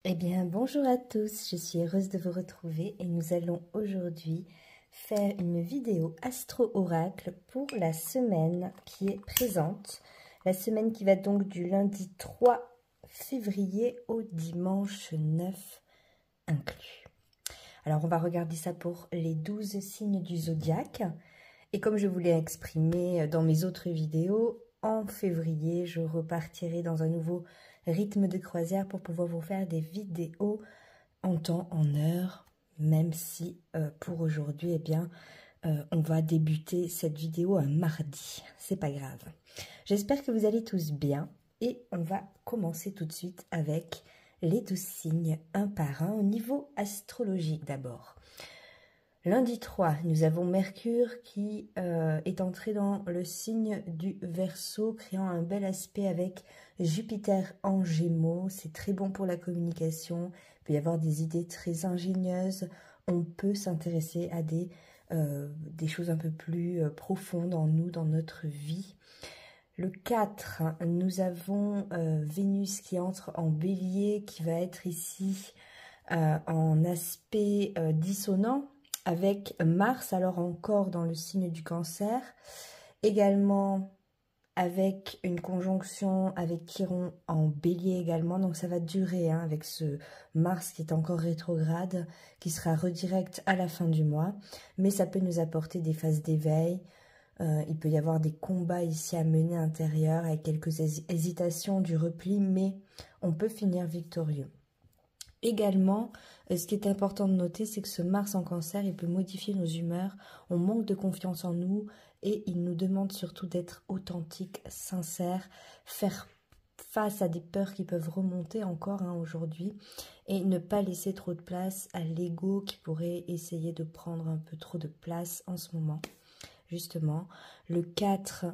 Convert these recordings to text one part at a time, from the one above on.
Eh bien, bonjour à tous, je suis heureuse de vous retrouver et nous allons aujourd'hui faire une vidéo astro-oracle pour la semaine qui est présente. La semaine qui va donc du lundi 3 février au dimanche 9 inclus. Alors, on va regarder ça pour les 12 signes du zodiaque. Et comme je vous l'ai exprimé dans mes autres vidéos, en février, je repartirai dans un nouveau rythme de croisière pour pouvoir vous faire des vidéos en temps, en heure, même si pour aujourd'hui, eh bien, on va débuter cette vidéo un mardi. C'est pas grave. J'espère que vous allez tous bien et on va commencer tout de suite avec les 12 signes un par un au niveau astrologique d'abord. Lundi 3, nous avons Mercure qui est entré dans le signe du Verseau, créant un bel aspect avec Jupiter en Gémeaux. C'est très bon pour la communication. Il peut y avoir des idées très ingénieuses. On peut s'intéresser à des choses un peu plus profondes en nous, dans notre vie. Le 4, nous avons Vénus qui entre en Bélier, qui va être ici en aspect dissonant, avec Mars, alors encore dans le signe du Cancer, également avec une conjonction avec Chiron en Bélier également, donc ça va durer avec ce Mars qui est encore rétrograde, qui sera redirect à la fin du mois, mais ça peut nous apporter des phases d'éveil. Il peut y avoir des combats ici à mener intérieur avec quelques hésitations, du repli, mais on peut finir victorieux. Également, ce qui est important de noter, c'est que ce Mars en Cancer, il peut modifier nos humeurs, on manque de confiance en nous et il nous demande surtout d'être authentique, sincère, faire face à des peurs qui peuvent remonter encore aujourd'hui et ne pas laisser trop de place à l'ego qui pourrait essayer de prendre un peu trop de place en ce moment. Justement, le 4,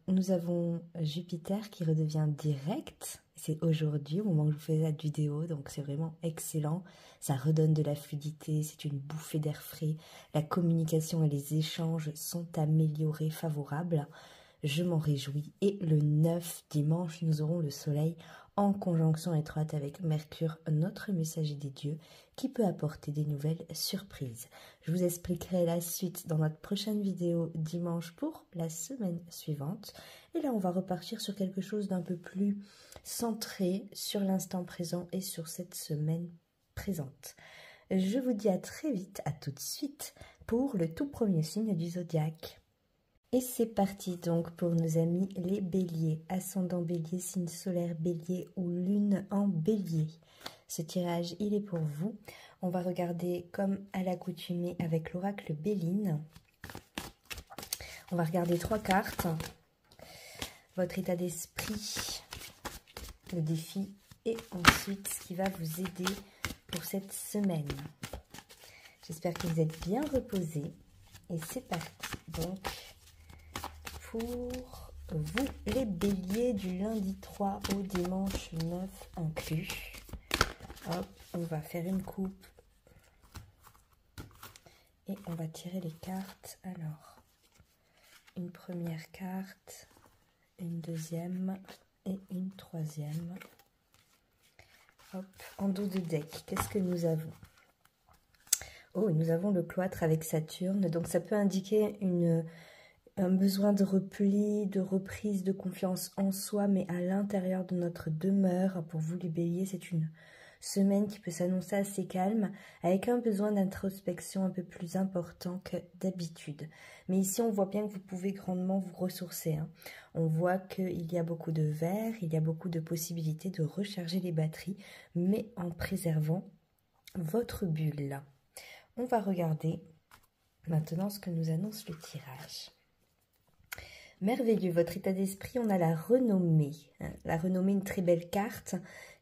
nous avons Jupiter qui redevient direct. C'est aujourd'hui, au moment où je vous fais cette vidéo, donc c'est vraiment excellent. Ça redonne de la fluidité, c'est une bouffée d'air frais. La communication et les échanges sont améliorés, favorables. Je m'en réjouis. Et le 9, dimanche, nous aurons le soleil en conjonction étroite avec Mercure, notre messager des dieux, qui peut apporter des nouvelles surprises. Je vous expliquerai la suite dans notre prochaine vidéo dimanche pour la semaine suivante. Et là, on va repartir sur quelque chose d'un peu plus centré sur l'instant présent et sur cette semaine présente. Je vous dis à très vite, à tout de suite, pour le tout premier signe du zodiaque. Et c'est parti donc pour nos amis les béliers, ascendant bélier, signe solaire bélier ou lune en bélier. Ce tirage, il est pour vous. On va regarder comme à l'accoutumée avec l'oracle Béline. On va regarder 3 cartes. Votre état d'esprit, le défi et ensuite ce qui va vous aider pour cette semaine. J'espère que vous êtes bien reposés. Et c'est parti donc pour vous les béliers du lundi 3 au dimanche 9 inclus. Hop, on va faire une coupe et on va tirer les cartes. Alors, une première carte, une deuxième et une troisième. Hop, en dos de deck, qu'est-ce que nous avons? Oh, nous avons le cloître avec Saturne, donc ça peut indiquer un besoin de repli, de reprise de confiance en soi, mais à l'intérieur de notre demeure. Pour vous les béliers, c'est une semaine qui peut s'annoncer assez calme, avec un besoin d'introspection un peu plus important que d'habitude. Mais ici, on voit bien que vous pouvez grandement vous ressourcer. On voit qu'il y a beaucoup de verre, il y a beaucoup de possibilités de recharger les batteries, mais en préservant votre bulle. On va regarder maintenant ce que nous annonce le tirage. Merveilleux, votre état d'esprit, on a la renommée. La renommée, une très belle carte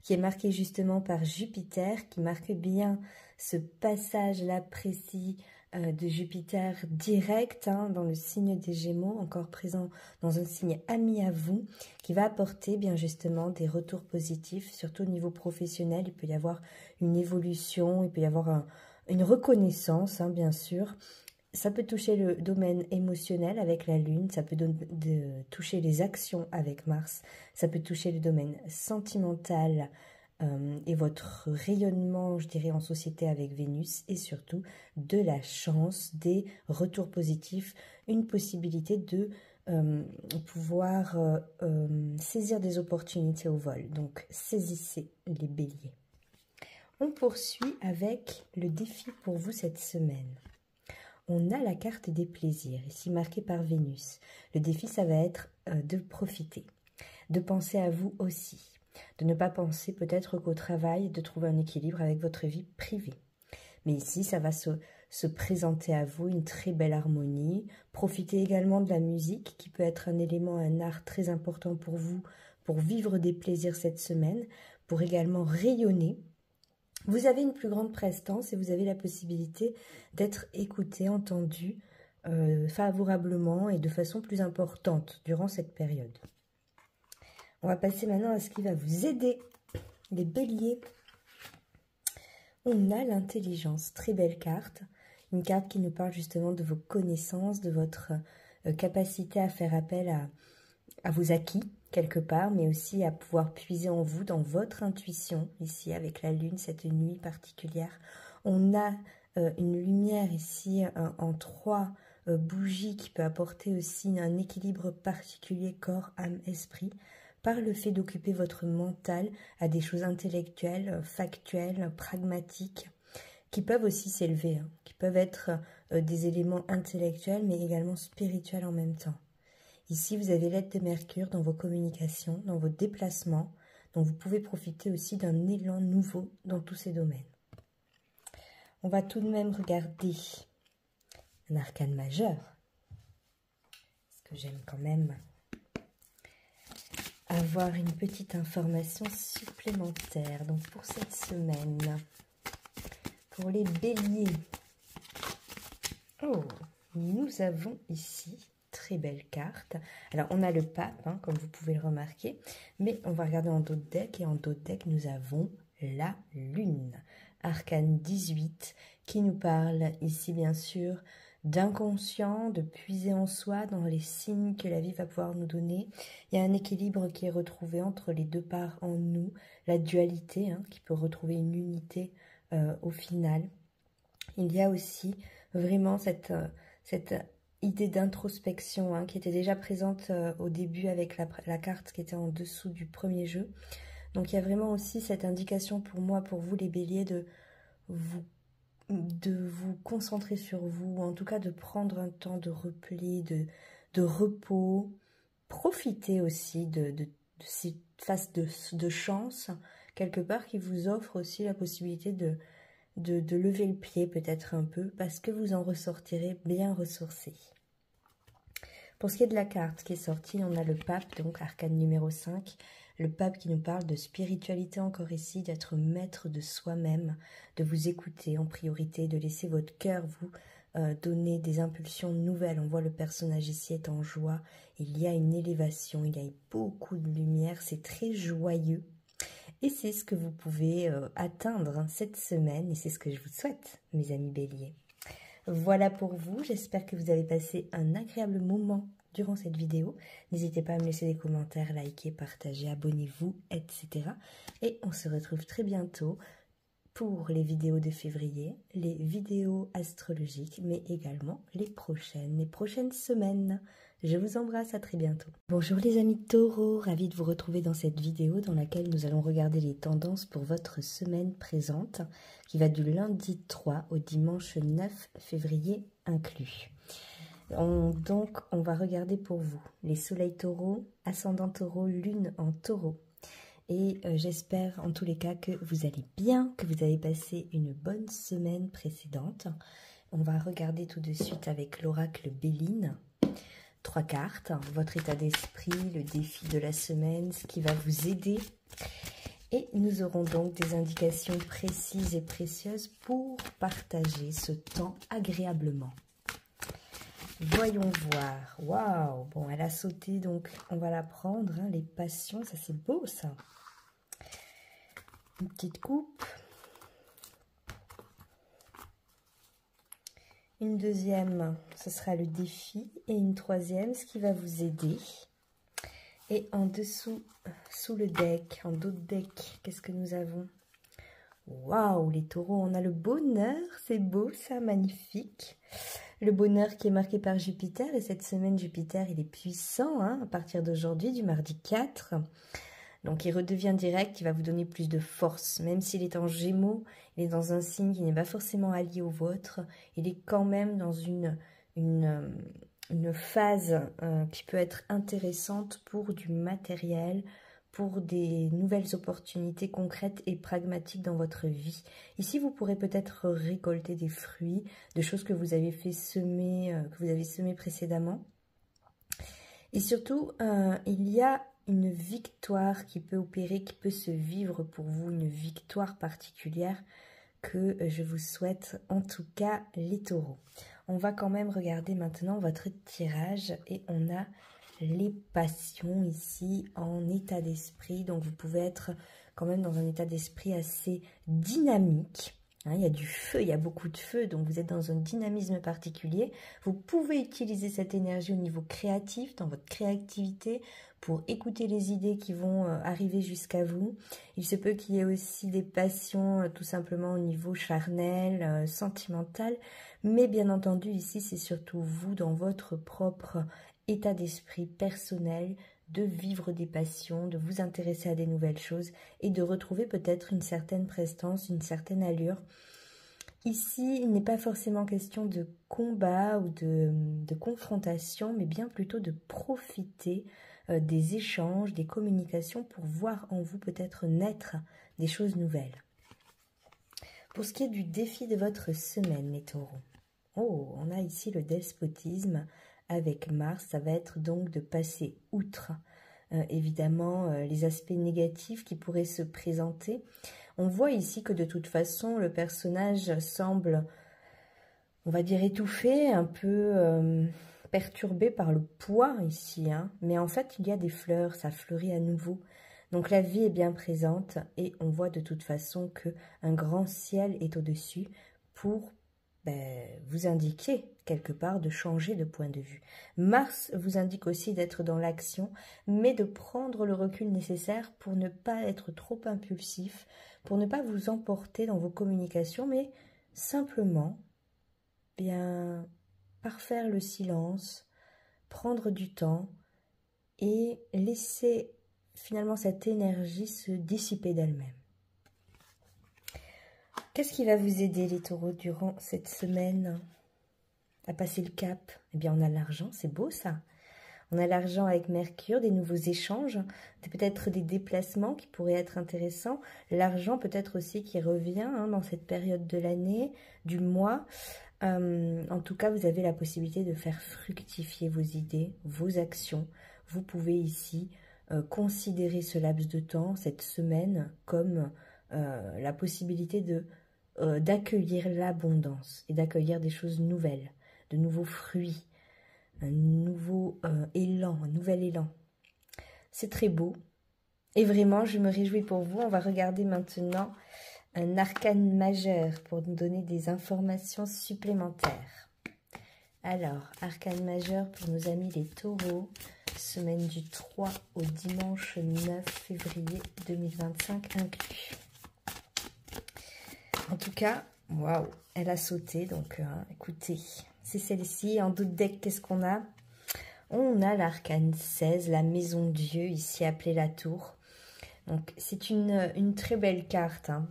qui est marquée justement par Jupiter, qui marque bien ce passage-là précis de Jupiter direct dans le signe des Gémeaux, encore présent dans un signe ami à vous, qui va apporter bien justement des retours positifs, surtout au niveau professionnel. Il peut y avoir une évolution, il peut y avoir une reconnaissance, bien sûr. Ça peut toucher le domaine émotionnel avec la Lune, ça peut toucher les actions avec Mars, ça peut toucher le domaine sentimental et votre rayonnement, je dirais, en société avec Vénus, et surtout de la chance, des retours positifs, une possibilité de pouvoir saisir des opportunités au vol. Donc, saisissez les béliers. On poursuit avec le défi pour vous cette semaine. On a la carte des plaisirs, ici marquée par Vénus. Le défi, ça va être de profiter, de penser à vous aussi, de ne pas penser peut-être qu'au travail, de trouver un équilibre avec votre vie privée. Mais ici, ça va se présenter à vous une très belle harmonie. Profitez également de la musique, qui peut être un élément, un art très important pour vous, pour vivre des plaisirs cette semaine, pour également rayonner. Vous avez une plus grande prestance et vous avez la possibilité d'être écouté, entendu favorablement et de façon plus importante durant cette période. On va passer maintenant à ce qui va vous aider, les béliers. On a l'intelligence, très belle carte, une carte qui nous parle justement de vos connaissances, de votre capacité à faire appel à vos acquis, quelque part, mais aussi à pouvoir puiser en vous, dans votre intuition, ici avec la lune, cette nuit particulière. On a une lumière ici en 3 bougies qui peut apporter aussi un équilibre particulier corps, âme, esprit, par le fait d'occuper votre mental à des choses intellectuelles, factuelles, pragmatiques, qui peuvent aussi s'élever, hein, qui peuvent être des éléments intellectuels, mais également spirituels en même temps. Ici, vous avez l'aide de Mercure dans vos communications, dans vos déplacements, donc vous pouvez profiter aussi d'un élan nouveau dans tous ces domaines. On va tout de même regarder un arcane majeur, parce que j'aime quand même avoir une petite information supplémentaire. Donc pour cette semaine, pour les béliers, oh, nous avons ici très belle carte. Alors, on a le pape, hein, comme vous pouvez le remarquer, mais on va regarder en dos de deck, et en dos de deck, nous avons la lune. Arcane 18, qui nous parle ici, bien sûr, d'inconscient, de puiser en soi, dans les signes que la vie va pouvoir nous donner. Il y a un équilibre qui est retrouvé entre les deux parts en nous, la dualité, hein, qui peut retrouver une unité au final. Il y a aussi vraiment cette idée d'introspection, hein, qui était déjà présente au début avec la carte qui était en dessous du premier jeu. Donc il y a vraiment aussi cette indication pour moi, pour vous les béliers, de vous concentrer sur vous, ou en tout cas de prendre un temps de repli, de repos. Profitez aussi de ces phases de chance, quelque part, qui vous offre aussi la possibilité de lever le pied peut-être un peu, parce que vous en ressortirez bien ressourcé. Pour ce qui est de la carte qui est sortie, on a le pape, donc arcane numéro 5, le pape qui nous parle de spiritualité encore ici, d'être maître de soi-même, de vous écouter en priorité, de laisser votre cœur vous donner des impulsions nouvelles. On voit le personnage ici est en joie, il y a une élévation, il y a beaucoup de lumière, c'est très joyeux. Et c'est ce que vous pouvez atteindre cette semaine, et c'est ce que je vous souhaite, mes amis béliers. Voilà pour vous, j'espère que vous avez passé un agréable moment durant cette vidéo. N'hésitez pas à me laisser des commentaires, liker, partager, abonnez-vous, etc. Et on se retrouve très bientôt pour les vidéos de février, les vidéos astrologiques, mais également les prochaines semaines. Je vous embrasse, à très bientôt. Bonjour les amis taureaux, ravi de vous retrouver dans cette vidéo dans laquelle nous allons regarder les tendances pour votre semaine présente, qui va du lundi 3 au dimanche 9 février inclus. Donc, on va regarder pour vous les soleils taureaux, ascendant taureau, lune en taureau. Et j'espère en tous les cas que vous allez bien, que vous avez passé une bonne semaine précédente. On va regarder tout de suite avec l'oracle Béline. 3 cartes, votre état d'esprit, le défi de la semaine, ce qui va vous aider. Et nous aurons donc des indications précises et précieuses pour partager ce temps agréablement. Voyons voir. Waouh! Bon, elle a sauté, donc on va la prendre. Hein, les passions, ça c'est beau ça. Une petite coupe. Une deuxième, ce sera le défi. Et une troisième, ce qui va vous aider. Et en dessous, sous le deck, en dos de deck, qu'est-ce que nous avons? Waouh, les taureaux, on a le bonheur, c'est beau ça, magnifique. Le bonheur qui est marqué par Jupiter, et cette semaine Jupiter il est puissant hein, à partir d'aujourd'hui, du mardi 4. Donc il redevient direct, il va vous donner plus de force, même s'il est en Gémeaux, il est dans un signe qui n'est pas forcément allié au vôtre, il est quand même dans une phase qui peut être intéressante pour du matériel, pour des nouvelles opportunités concrètes et pragmatiques dans votre vie. Ici, vous pourrez peut-être récolter des fruits, de choses que vous avez fait semer, que vous avez semées précédemment. Et surtout, il y a une victoire qui peut opérer, qui peut se vivre pour vous, une victoire particulière que je vous souhaite, en tout cas les taureaux. On va quand même regarder maintenant votre tirage et on a les passions ici en état d'esprit. Donc vous pouvez être quand même dans un état d'esprit assez dynamique. Hein, il y a du feu, il y a beaucoup de feu, donc vous êtes dans un dynamisme particulier. Vous pouvez utiliser cette énergie au niveau créatif, dans votre créativité, pour écouter les idées qui vont arriver jusqu'à vous. Il se peut qu'il y ait aussi des passions tout simplement au niveau charnel, sentimental, mais bien entendu ici c'est surtout vous dans votre propre état d'esprit personnel, de vivre des passions, de vous intéresser à des nouvelles choses et de retrouver peut-être une certaine prestance, une certaine allure. Ici, il n'est pas forcément question de combat ou de confrontation, mais bien plutôt de profiter des échanges, des communications pour voir en vous peut-être naître des choses nouvelles. Pour ce qui est du défi de votre semaine, les taureaux, on a ici le despotisme avec Mars, ça va être donc de passer outre évidemment les aspects négatifs qui pourraient se présenter. On voit ici que de toute façon le personnage semble, on va dire, étouffé, un peu perturbé par le poids ici, hein. Mais en fait il y a des fleurs, ça fleurit à nouveau. Donc la vie est bien présente et on voit de toute façon que un grand ciel est au-dessus pour vous indiquer quelque part de changer de point de vue. Mars vous indique aussi d'être dans l'action, mais de prendre le recul nécessaire pour ne pas être trop impulsif, pour ne pas vous emporter dans vos communications, mais simplement bien parfaire le silence, prendre du temps et laisser finalement cette énergie se dissiper d'elle-même. Qu'est-ce qui va vous aider les taureaux durant cette semaine à passer le cap? Eh bien, on a l'argent, c'est beau ça. On a l'argent avec Mercure, des nouveaux échanges, peut-être des déplacements qui pourraient être intéressants. L'argent peut-être aussi qui revient hein, dans cette période de l'année, du mois. En tout cas, vous avez la possibilité de faire fructifier vos idées, vos actions. Vous pouvez ici considérer ce laps de temps, cette semaine, comme la possibilité d'accueillir l'abondance et d'accueillir des choses nouvelles, de nouveaux fruits, un nouveau élan, un nouvel élan. C'est très beau et vraiment je me réjouis pour vous. On va regarder maintenant un arcane majeur pour nous donner des informations supplémentaires. Alors, arcane majeur pour nos amis les taureaux, semaine du 3 au dimanche 9 février 2025 inclus. En tout cas, waouh, elle a sauté, donc écoutez, c'est celle-ci. En dos de deck, qu'est-ce qu'on a? On a l'arcane 16, la maison Dieu, ici appelée la tour. Donc c'est une très belle carte. Hein.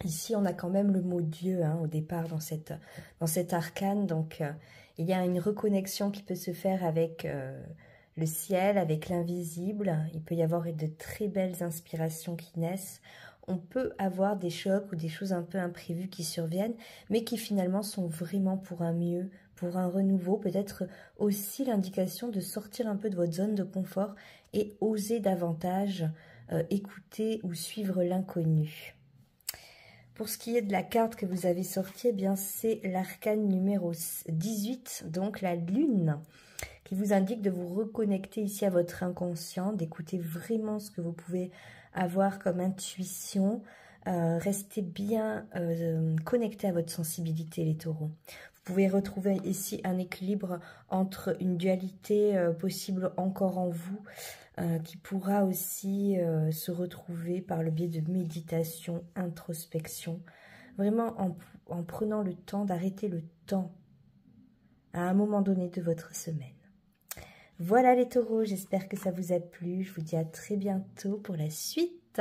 Ici, on a quand même le mot Dieu hein, au départ dans cette arcane. Donc il y a une reconnexion qui peut se faire avec le ciel, avec l'invisible. Il peut y avoir de très belles inspirations qui naissent. On peut avoir des chocs ou des choses un peu imprévues qui surviennent, mais qui finalement sont vraiment pour un mieux, pour un renouveau, peut-être aussi l'indication de sortir un peu de votre zone de confort et oser davantage écouter ou suivre l'inconnu. Pour ce qui est de la carte que vous avez sortie, eh bien c'est l'arcane numéro 18, donc la lune, qui vous indique de vous reconnecter ici à votre inconscient, d'écouter vraiment ce que vous pouvez avoir comme intuition. Restez bien connecté à votre sensibilité, les taureaux. Vous pouvez retrouver ici un équilibre entre une dualité possible encore en vous, qui pourra aussi se retrouver par le biais de méditation, introspection. Vraiment en prenant le temps d'arrêter le temps à un moment donné de votre semaine. Voilà les taureaux, j'espère que ça vous a plu. Je vous dis à très bientôt pour la suite.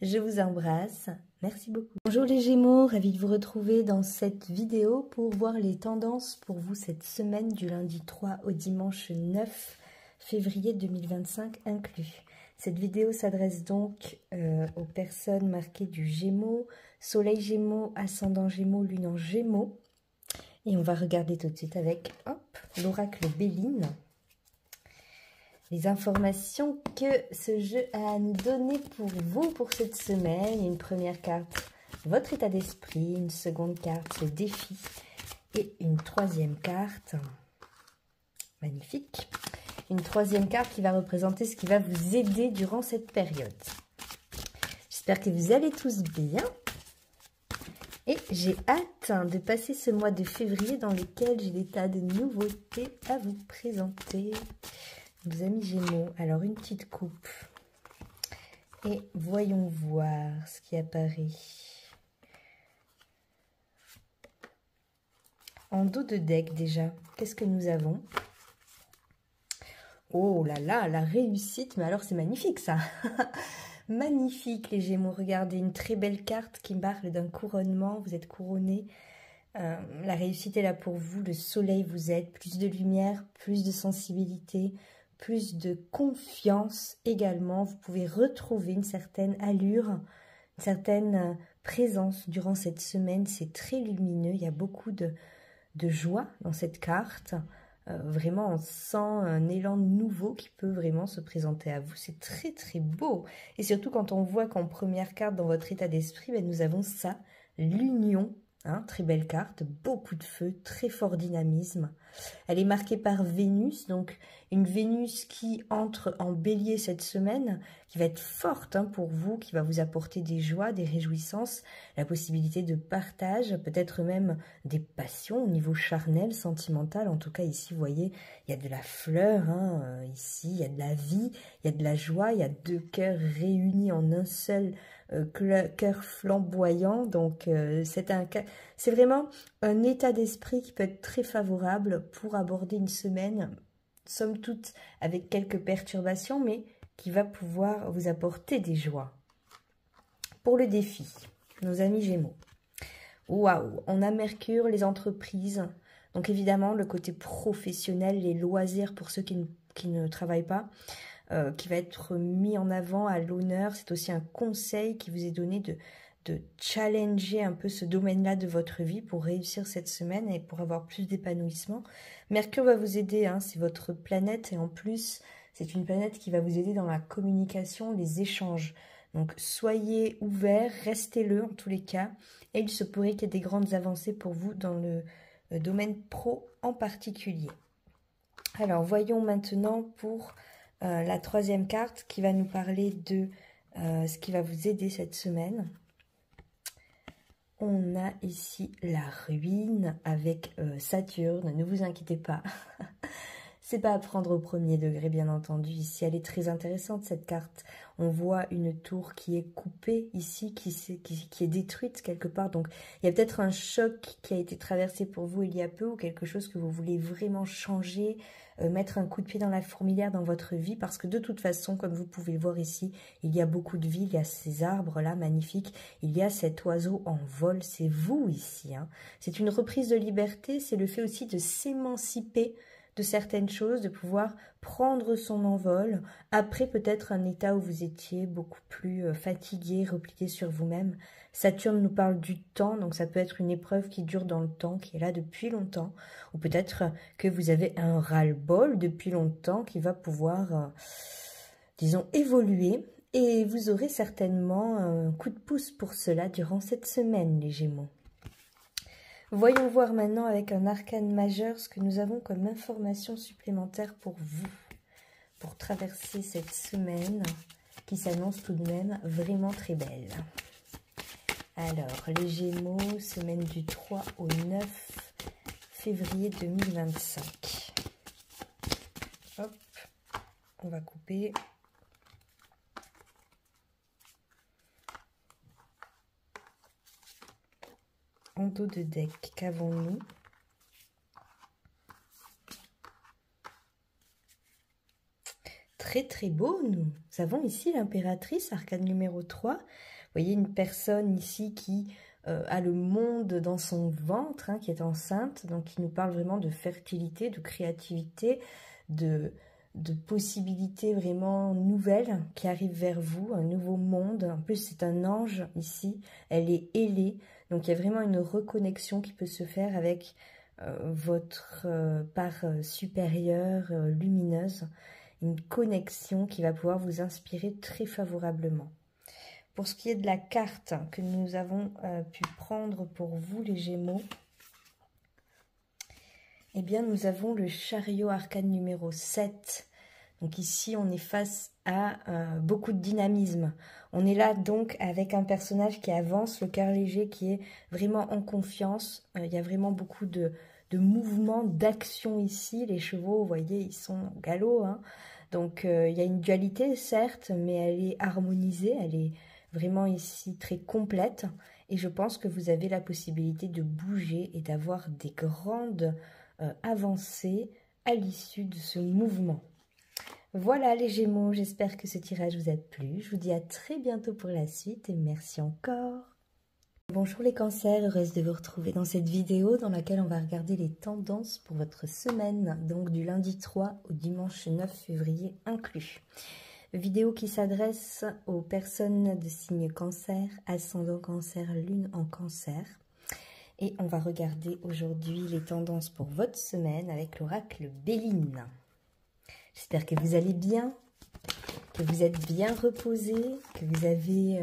Je vous embrasse. Merci beaucoup. Bonjour les Gémeaux, ravie de vous retrouver dans cette vidéo pour voir les tendances pour vous cette semaine du lundi 3 au dimanche 9 février 2025 inclus. Cette vidéo s'adresse donc aux personnes marquées du Gémeaux, Soleil Gémeaux, Ascendant Gémeaux, Lune en Gémeaux. Et on va regarder tout de suite avec l'oracle Béline. Les informations que ce jeu a à nous donner pour vous pour cette semaine. Une première carte, votre état d'esprit. Une seconde carte, le défi. Et une troisième carte, magnifique. Une troisième carte qui va représenter ce qui va vous aider durant cette période. J'espère que vous allez tous bien. Et j'ai hâte de passer ce mois de février dans lequel j'ai des tas de nouveautés à vous présenter. Nos amis Gémeaux, alors une petite coupe. Et voyons voir ce qui apparaît. En dos de deck déjà, qu'est-ce que nous avons? Oh là là, la réussite, mais alors c'est magnifique ça. Magnifique les Gémeaux, regardez, une très belle carte qui parle d'un couronnement, vous êtes couronné. La réussite est là pour vous, le soleil vous aide, plus de lumière, plus de sensibilité, plus de confiance également. Vous pouvez retrouver une certaine allure, une certaine présence durant cette semaine. C'est très lumineux, il y a beaucoup de joie dans cette carte. Vraiment, on sent un élan nouveau qui peut vraiment se présenter à vous. C'est très très beau. Et surtout quand on voit qu'en première carte dans votre état d'esprit, ben, nous avons ça, l'union. Hein, très belle carte, beaucoup de feu, très fort dynamisme. Elle est marquée par Vénus, donc une Vénus qui entre en bélier cette semaine, qui va être forte pour vous, qui va vous apporter des joies, des réjouissances, la possibilité de partage, peut-être même des passions au niveau charnel, sentimental. En tout cas ici, vous voyez, il y a de la fleur, ici, il y a de la vie, il y a de la joie, il y a deux cœurs réunis en un seul cœur flamboyant. Donc c'est vraiment un état d'esprit qui peut être très favorable pour aborder une semaine, somme toute avec quelques perturbations, mais qui va pouvoir vous apporter des joies. Pour le défi, nos amis Gémeaux, waouh, on a Mercure, les entreprises, donc évidemment le côté professionnel, les loisirs pour ceux qui ne travaillent pas, qui va être mis en avant à l'honneur. C'est aussi un conseil qui vous est donné de challenger un peu ce domaine-là de votre vie pour réussir cette semaine et pour avoir plus d'épanouissement. Mercure va vous aider, c'est votre planète et en plus, c'est une planète qui va vous aider dans la communication, les échanges. Donc, soyez ouverts, restez-le en tous les cas et il se pourrait qu'il y ait des grandes avancées pour vous dans le domaine pro en particulier. Alors, voyons maintenant pour la troisième carte qui va nous parler de ce qui va vous aider cette semaine. On a ici la ruine avec Saturne, ne vous inquiétez pas. C'est pas à prendre au premier degré, bien entendu. Ici, elle est très intéressante, cette carte. On voit une tour qui est coupée ici, qui est détruite quelque part. Donc, il y a peut-être un choc qui a été traversé pour vous il y a peu ou quelque chose que vous voulez vraiment changer, mettre un coup de pied dans la fourmilière dans votre vie. Parce que de toute façon, comme vous pouvez le voir ici, il y a beaucoup de vie. Il y a ces arbres-là magnifiques. Il y a cet oiseau en vol. C'est vous ici. C'est une reprise de liberté. C'est le fait aussi de s'émanciper de certaines choses, de pouvoir prendre son envol, après peut-être un état où vous étiez beaucoup plus fatigué, replié sur vous-même. Saturne nous parle du temps, donc ça peut être une épreuve qui dure dans le temps, qui est là depuis longtemps, ou peut-être que vous avez un ras-le-bol depuis longtemps qui va pouvoir, disons, évoluer, et vous aurez certainement un coup de pouce pour cela durant cette semaine, les Gémeaux. Voyons voir maintenant avec un arcane majeur ce que nous avons comme information supplémentaire pour vous, pour traverser cette semaine qui s'annonce tout de même vraiment très belle. Alors, les Gémeaux, semaine du 3 au 9 février 2025. Hop, on va couper, En dos de deck, qu'avons-nous? Très très beau, nous avons ici l'impératrice, arcane numéro 3. Vous voyez une personne ici qui a le monde dans son ventre, hein, qui est enceinte, donc qui nous parle vraiment de fertilité, de créativité, de possibilités vraiment nouvelles qui arrivent vers vous, un nouveau monde. En plus, c'est un ange ici, elle est ailée, donc il y a vraiment une reconnexion qui peut se faire avec votre part supérieure, lumineuse, une connexion qui va pouvoir vous inspirer très favorablement. Pour ce qui est de la carte que nous avons pu prendre pour vous, les Gémeaux, eh bien, nous avons le chariot arcane numéro 7. Donc ici, on est face à beaucoup de dynamisme. On est là donc avec un personnage qui avance, le cœur léger, qui est vraiment en confiance. Il y a vraiment beaucoup de mouvements, d'action ici. Les chevaux, vous voyez, ils sont au galop, hein. Donc il y a une dualité, certes, mais elle est harmonisée, elle est vraiment ici très complète. Et je pense que vous avez la possibilité de bouger et d'avoir des grandes avancées à l'issue de ce mouvement. Voilà les Gémeaux, j'espère que ce tirage vous a plu. Je vous dis à très bientôt pour la suite et merci encore. Bonjour les cancers, heureuse de vous retrouver dans cette vidéo dans laquelle on va regarder les tendances pour votre semaine, donc du lundi 3 au dimanche 9 février inclus. Vidéo qui s'adresse aux personnes de signe cancer, ascendant cancer, lune en cancer. Et on va regarder aujourd'hui les tendances pour votre semaine avec l'oracle Béline. J'espère que vous allez bien, que vous êtes bien reposé, que vous avez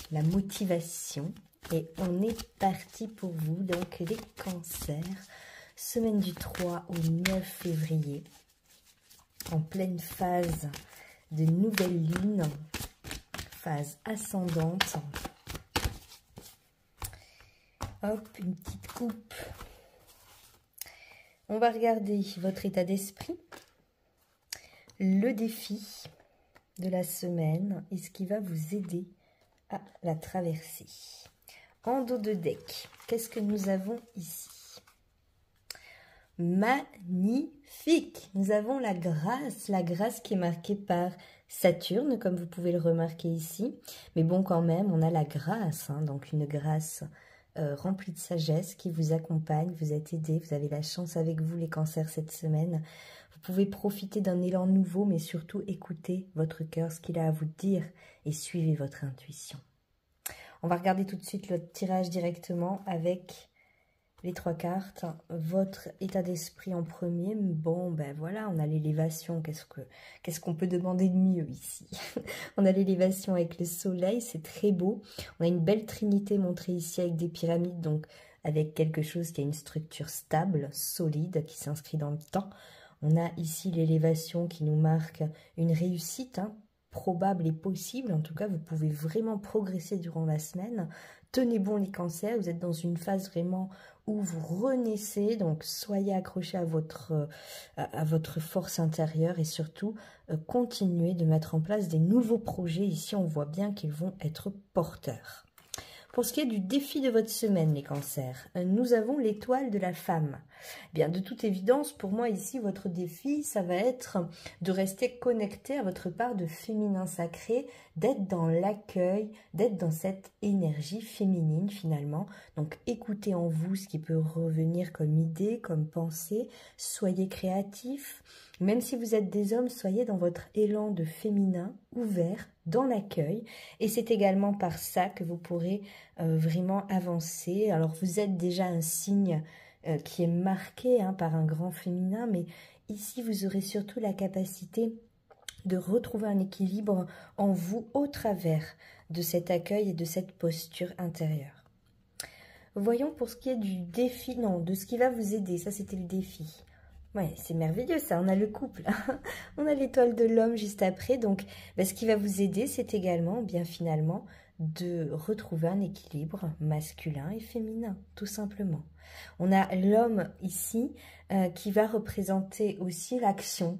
la motivation. Et on est parti pour vous, donc les cancers, semaine du 3 au 9 février, en pleine phase de nouvelle lune, phase ascendante. Hop, une petite coupe. On va regarder votre état d'esprit, le défi de la semaine et ce qui va vous aider à la traverser. En dos de deck, qu'est-ce que nous avons ici? Magnifique! Nous avons la grâce qui est marquée par Saturne, comme vous pouvez le remarquer ici. Mais bon, quand même, on a la grâce, hein, donc une grâce remplie de sagesse qui vous accompagne, vous êtes aidé, vous avez la chance avec vous les cancers cette semaine. Vous pouvez profiter d'un élan nouveau, mais surtout écoutez votre cœur, ce qu'il a à vous dire et suivez votre intuition. On va regarder tout de suite le tirage directement avec les 3 cartes. Votre état d'esprit en premier. Bon, ben voilà, on a l'élévation. Qu'est-ce qu'on peut demander de mieux ici? On a l'élévation avec le soleil, c'est très beau. On a une belle trinité montrée ici avec des pyramides, donc avec quelque chose qui a une structure stable, solide, qui s'inscrit dans le temps. On a ici l'élévation qui nous marque une réussite, hein, probable et possible. En tout cas, vous pouvez vraiment progresser durant la semaine. Tenez bon les cancers, vous êtes dans une phase vraiment où vous renaissez, donc soyez accrochés à votre force intérieure et surtout continuez de mettre en place des nouveaux projets. Ici, on voit bien qu'ils vont être porteurs. Pour ce qui est du défi de votre semaine, les cancers, nous avons l'étoile de la femme. Bien, de toute évidence, pour moi ici, votre défi, ça va être de rester connecté à votre part de féminin sacré, d'être dans l'accueil, d'être dans cette énergie féminine finalement. Donc, écoutez en vous ce qui peut revenir comme idée, comme pensée. Soyez créatifs. Même si vous êtes des hommes, soyez dans votre élan de féminin, ouvert, dans l'accueil. Et c'est également par ça que vous pourrez vraiment avancer. Alors, vous êtes déjà un signe qui est marqué hein, par un grand féminin, mais ici, vous aurez surtout la capacité de retrouver un équilibre en vous au travers de cet accueil et de cette posture intérieure. Voyons pour ce qui est du défi, non, de ce qui va vous aider. Ça, c'était le défi. Ouais, c'est merveilleux ça, on a le couple, on a l'étoile de l'homme juste après, donc ce qui va vous aider, c'est également, bien finalement, de retrouver un équilibre masculin et féminin, tout simplement. On a l'homme ici qui va représenter aussi l'action.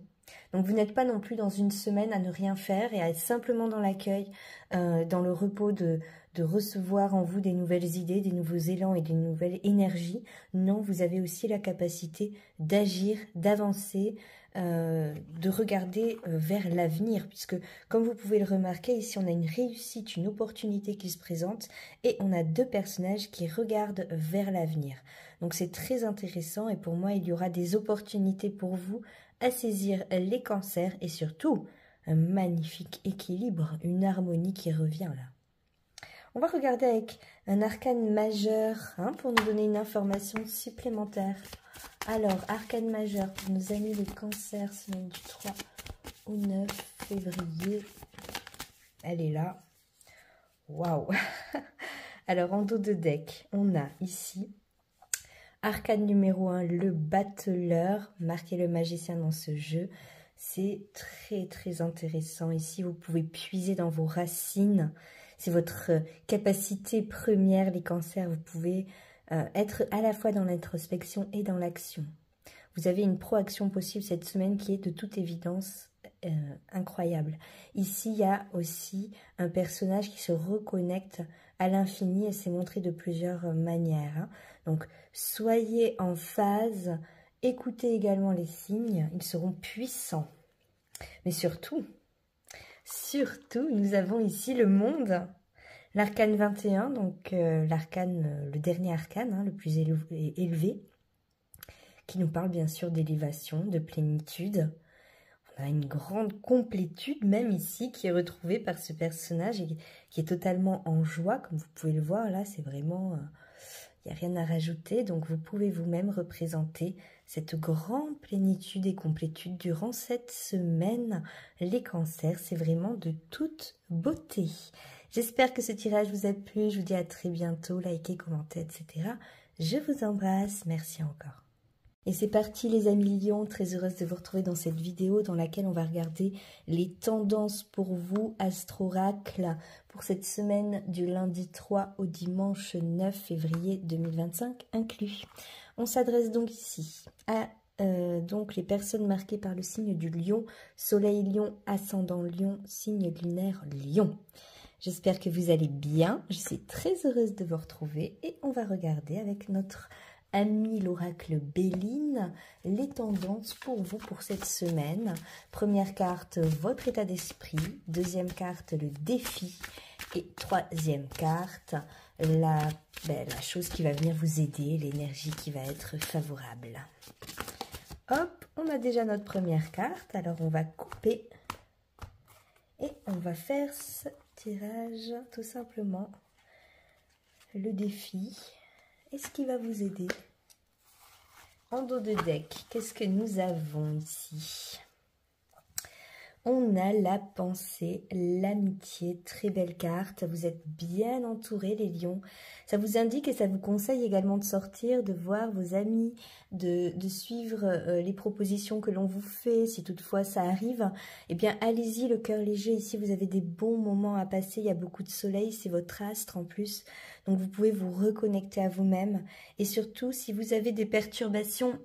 Donc vous n'êtes pas non plus dans une semaine à ne rien faire et à être simplement dans l'accueil, dans le repos de de recevoir en vous des nouvelles idées, des nouveaux élans et des nouvelles énergies. Non, vous avez aussi la capacité d'agir, d'avancer, de regarder vers l'avenir, puisque comme vous pouvez le remarquer, ici on a une réussite, une opportunité qui se présente et on a deux personnages qui regardent vers l'avenir. Donc c'est très intéressant et pour moi il y aura des opportunités pour vous à saisir les cancers et surtout un magnifique équilibre, une harmonie qui revient là. On va regarder avec un arcane majeur pour nous donner une information supplémentaire. Alors, arcane majeur pour nos amis les cancers, semaine du 3 au 9 février. Elle est là. Waouh. Alors, en dos de deck, on a ici arcane numéro 1, le battleur. Marquez le magicien dans ce jeu. C'est très, très intéressant. Ici, vous pouvez puiser dans vos racines. C'est votre capacité première, les cancers. Vous pouvez être à la fois dans l'introspection et dans l'action. Vous avez une proaction possible cette semaine qui est de toute évidence incroyable. Ici, il y a aussi un personnage qui se reconnecte à l'infini et c'est montré de plusieurs manières. Donc, soyez en phase, écoutez également les signes, ils seront puissants. Mais surtout, nous avons ici le monde, l'arcane 21, donc l'arcane, le dernier arcane, le plus élevé, qui nous parle bien sûr d'élévation, de plénitude. On a une grande complétude même ici qui est retrouvée par ce personnage et qui est totalement en joie, comme vous pouvez le voir là, c'est vraiment... il n'y a rien à rajouter, donc vous pouvez vous-même représenter cette grande plénitude et complétude durant cette semaine. Les cancers, c'est vraiment de toute beauté. J'espère que ce tirage vous a plu, je vous dis à très bientôt, likez, commentez, etc. Je vous embrasse, merci encore. Et c'est parti les amis lions, très heureuse de vous retrouver dans cette vidéo dans laquelle on va regarder les tendances pour vous, Astro-Oracle, pour cette semaine du lundi 3 au dimanche 9 février 2025 inclus. On s'adresse donc ici à donc les personnes marquées par le signe du lion, soleil lion, ascendant lion, signe lunaire lion. J'espère que vous allez bien, je suis très heureuse de vous retrouver et on va regarder avec notre ami l'oracle Béline, les tendances pour vous pour cette semaine. Première carte, votre état d'esprit. Deuxième carte, le défi. Et troisième carte, la chose qui va venir vous aider, l'énergie qui va être favorable. Hop, on a déjà notre première carte. Alors, on va couper et on va faire ce tirage, tout simplement. Le défi. Est-ce qu'il va vous aider? En dos de deck, qu'est-ce que nous avons ici? On a la pensée, l'amitié, très belle carte. Vous êtes bien entourés les lions. Ça vous indique et ça vous conseille également de sortir, de voir vos amis, de suivre les propositions que l'on vous fait. Si toutefois ça arrive, eh bien allez-y, le cœur léger. Ici, vous avez des bons moments à passer. Il y a beaucoup de soleil, c'est votre astre en plus. Donc vous pouvez vous reconnecter à vous-même. Et surtout, si vous avez des perturbations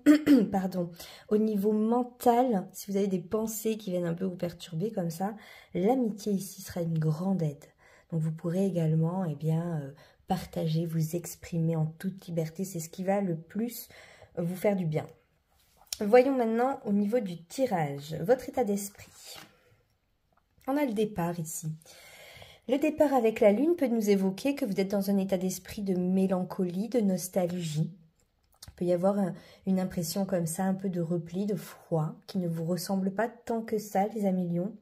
pardon, au niveau mental, si vous avez des pensées qui viennent un peu vous perturber comme ça, l'amitié ici sera une grande aide. Donc vous pourrez également partager, vous exprimer en toute liberté. C'est ce qui va le plus vous faire du bien. Voyons maintenant au niveau du tirage, votre état d'esprit. On a le départ ici. Le départ avec la lune peut nous évoquer que vous êtes dans un état d'esprit de mélancolie, de nostalgie. Il peut y avoir une impression comme ça, un peu de repli, de froid, qui ne vous ressemble pas tant que ça, les amis lions.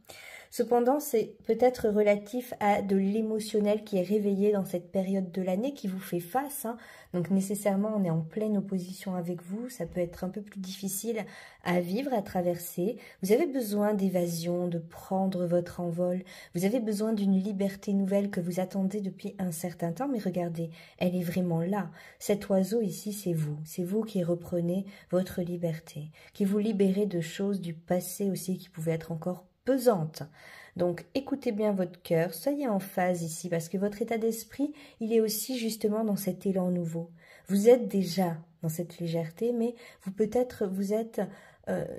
Cependant, c'est peut-être relatif à de l'émotionnel qui est réveillé dans cette période de l'année qui vous fait face. Donc nécessairement, on est en pleine opposition avec vous. Ça peut être un peu plus difficile à vivre, à traverser. Vous avez besoin d'évasion, de prendre votre envol. Vous avez besoin d'une liberté nouvelle que vous attendez depuis un certain temps. Mais regardez, elle est vraiment là. Cet oiseau ici, c'est vous. C'est vous qui reprenez votre liberté, qui vous libérez de choses du passé aussi qui pouvaient être encore pesante. Donc écoutez bien votre cœur, soyez en phase ici parce que votre état d'esprit, il est aussi justement dans cet élan nouveau. Vous êtes déjà dans cette légèreté, mais vous êtes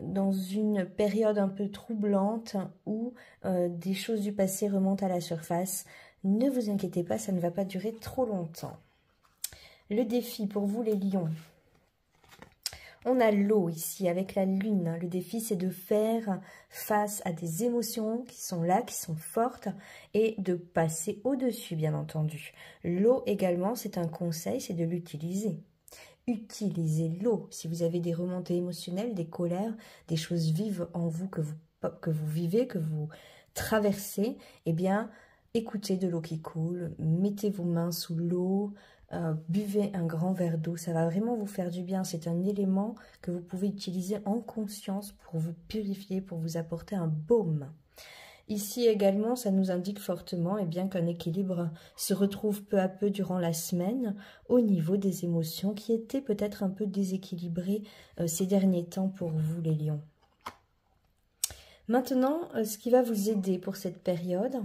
dans une période un peu troublante où des choses du passé remontent à la surface. ne vous inquiétez pas, ça ne va pas durer trop longtemps. Le défi pour vous les lions. On a l'eau ici avec la lune. Le défi, c'est de faire face à des émotions qui sont là, qui sont fortes et de passer au-dessus, bien entendu. L'eau également, c'est un conseil, c'est de l'utiliser. Utilisez l'eau. Si vous avez des remontées émotionnelles, des colères, des choses vives en vous que vous vivez, que vous traversez, eh bien, écoutez de l'eau qui coule, mettez vos mains sous l'eau, buvez un grand verre d'eau, ça va vraiment vous faire du bien. C'est un élément que vous pouvez utiliser en conscience pour vous purifier, pour vous apporter un baume. Ici également, ça nous indique fortement qu'un équilibre se retrouve peu à peu durant la semaine au niveau des émotions qui étaient peut-être un peu déséquilibrées ces derniers temps pour vous les lions. Maintenant, ce qui va vous aider pour cette période,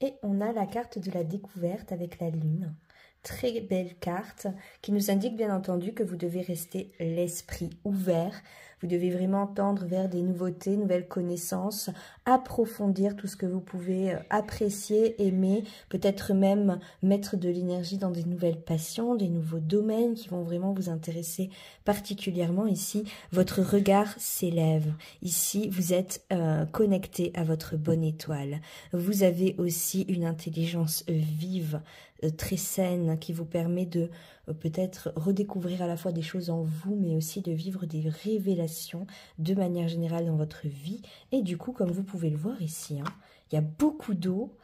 et on a la carte de la découverte avec la lune. Très belle carte qui nous indique bien entendu que vous devez rester l'esprit ouvert. Vous devez vraiment tendre vers des nouveautés, nouvelles connaissances, approfondir tout ce que vous pouvez apprécier, aimer, peut-être même mettre de l'énergie dans des nouvelles passions, des nouveaux domaines qui vont vraiment vous intéresser particulièrement. Ici, votre regard s'élève. Ici, vous êtes connecté à votre bonne étoile. Vous avez aussi une intelligence vive, très saine, qui vous permet de peut-être redécouvrir à la fois des choses en vous, mais aussi de vivre des révélations de manière générale dans votre vie. Et du coup, comme vous pouvez le voir ici, il y a beaucoup d'eau,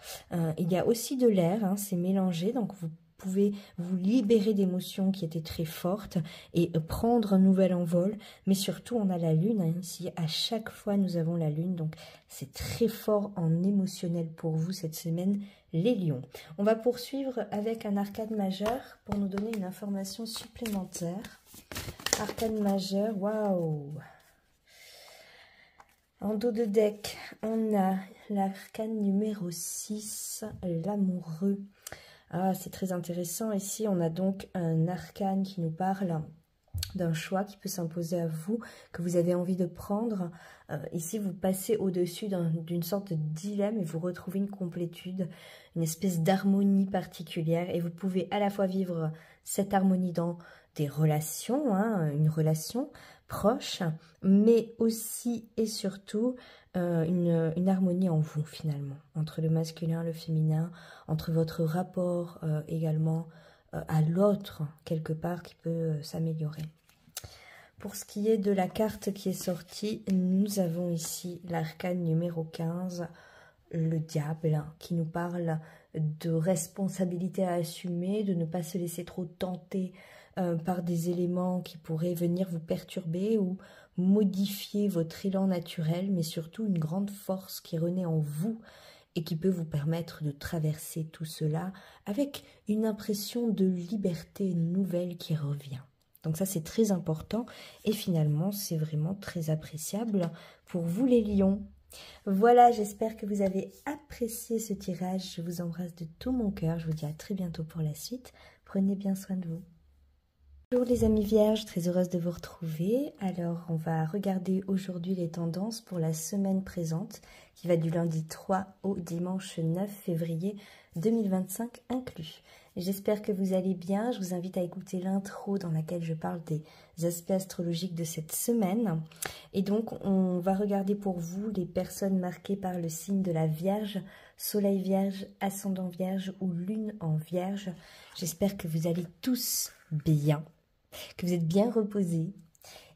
il y a aussi de l'air, c'est mélangé, donc vous pouvez vous libérer d'émotions qui étaient très fortes et prendre un nouvel envol. Mais surtout, on a la lune ici. À chaque fois, nous avons la lune. Donc, c'est très fort en émotionnel pour vous cette semaine, les lions. On va poursuivre avec un arcane majeur pour nous donner une information supplémentaire. Arcane majeur, waouh! En dos de deck, on a l'arcane numéro 6, l'amoureux. Ah, c'est très intéressant. Ici, on a donc un arcane qui nous parle d'un choix qui peut s'imposer à vous, que vous avez envie de prendre. Ici, vous passez au-dessus d'une sorte de dilemme et vous retrouvez une complétude, une espèce d'harmonie particulière. Et vous pouvez à la fois vivre cette harmonie dans des relations, une relation proche, mais aussi et surtout une harmonie en vous finalement, entre le masculin et le féminin, entre votre rapport également à l'autre quelque part qui peut s'améliorer. Pour ce qui est de la carte qui est sortie, nous avons ici l'arcane numéro 15, le diable, qui nous parle de responsabilité à assumer, de ne pas se laisser trop tenter par des éléments qui pourraient venir vous perturber ou modifier votre élan naturel, mais surtout une grande force qui renaît en vous et qui peut vous permettre de traverser tout cela avec une impression de liberté nouvelle qui revient. Donc ça, c'est très important et finalement, c'est vraiment très appréciable pour vous les lions. Voilà, j'espère que vous avez apprécié ce tirage. Je vous embrasse de tout mon cœur. Je vous dis à très bientôt pour la suite. Prenez bien soin de vous. Bonjour les amis vierges, très heureuse de vous retrouver. Alors, on va regarder aujourd'hui les tendances pour la semaine présente qui va du lundi 3 au dimanche 9 février 2025 inclus. J'espère que vous allez bien. Je vous invite à écouter l'intro dans laquelle je parle des aspects astrologiques de cette semaine. Et donc, on va regarder pour vous les personnes marquées par le signe de la Vierge, Soleil Vierge, Ascendant Vierge ou Lune en Vierge. J'espère que vous allez tous bien, que vous êtes bien reposés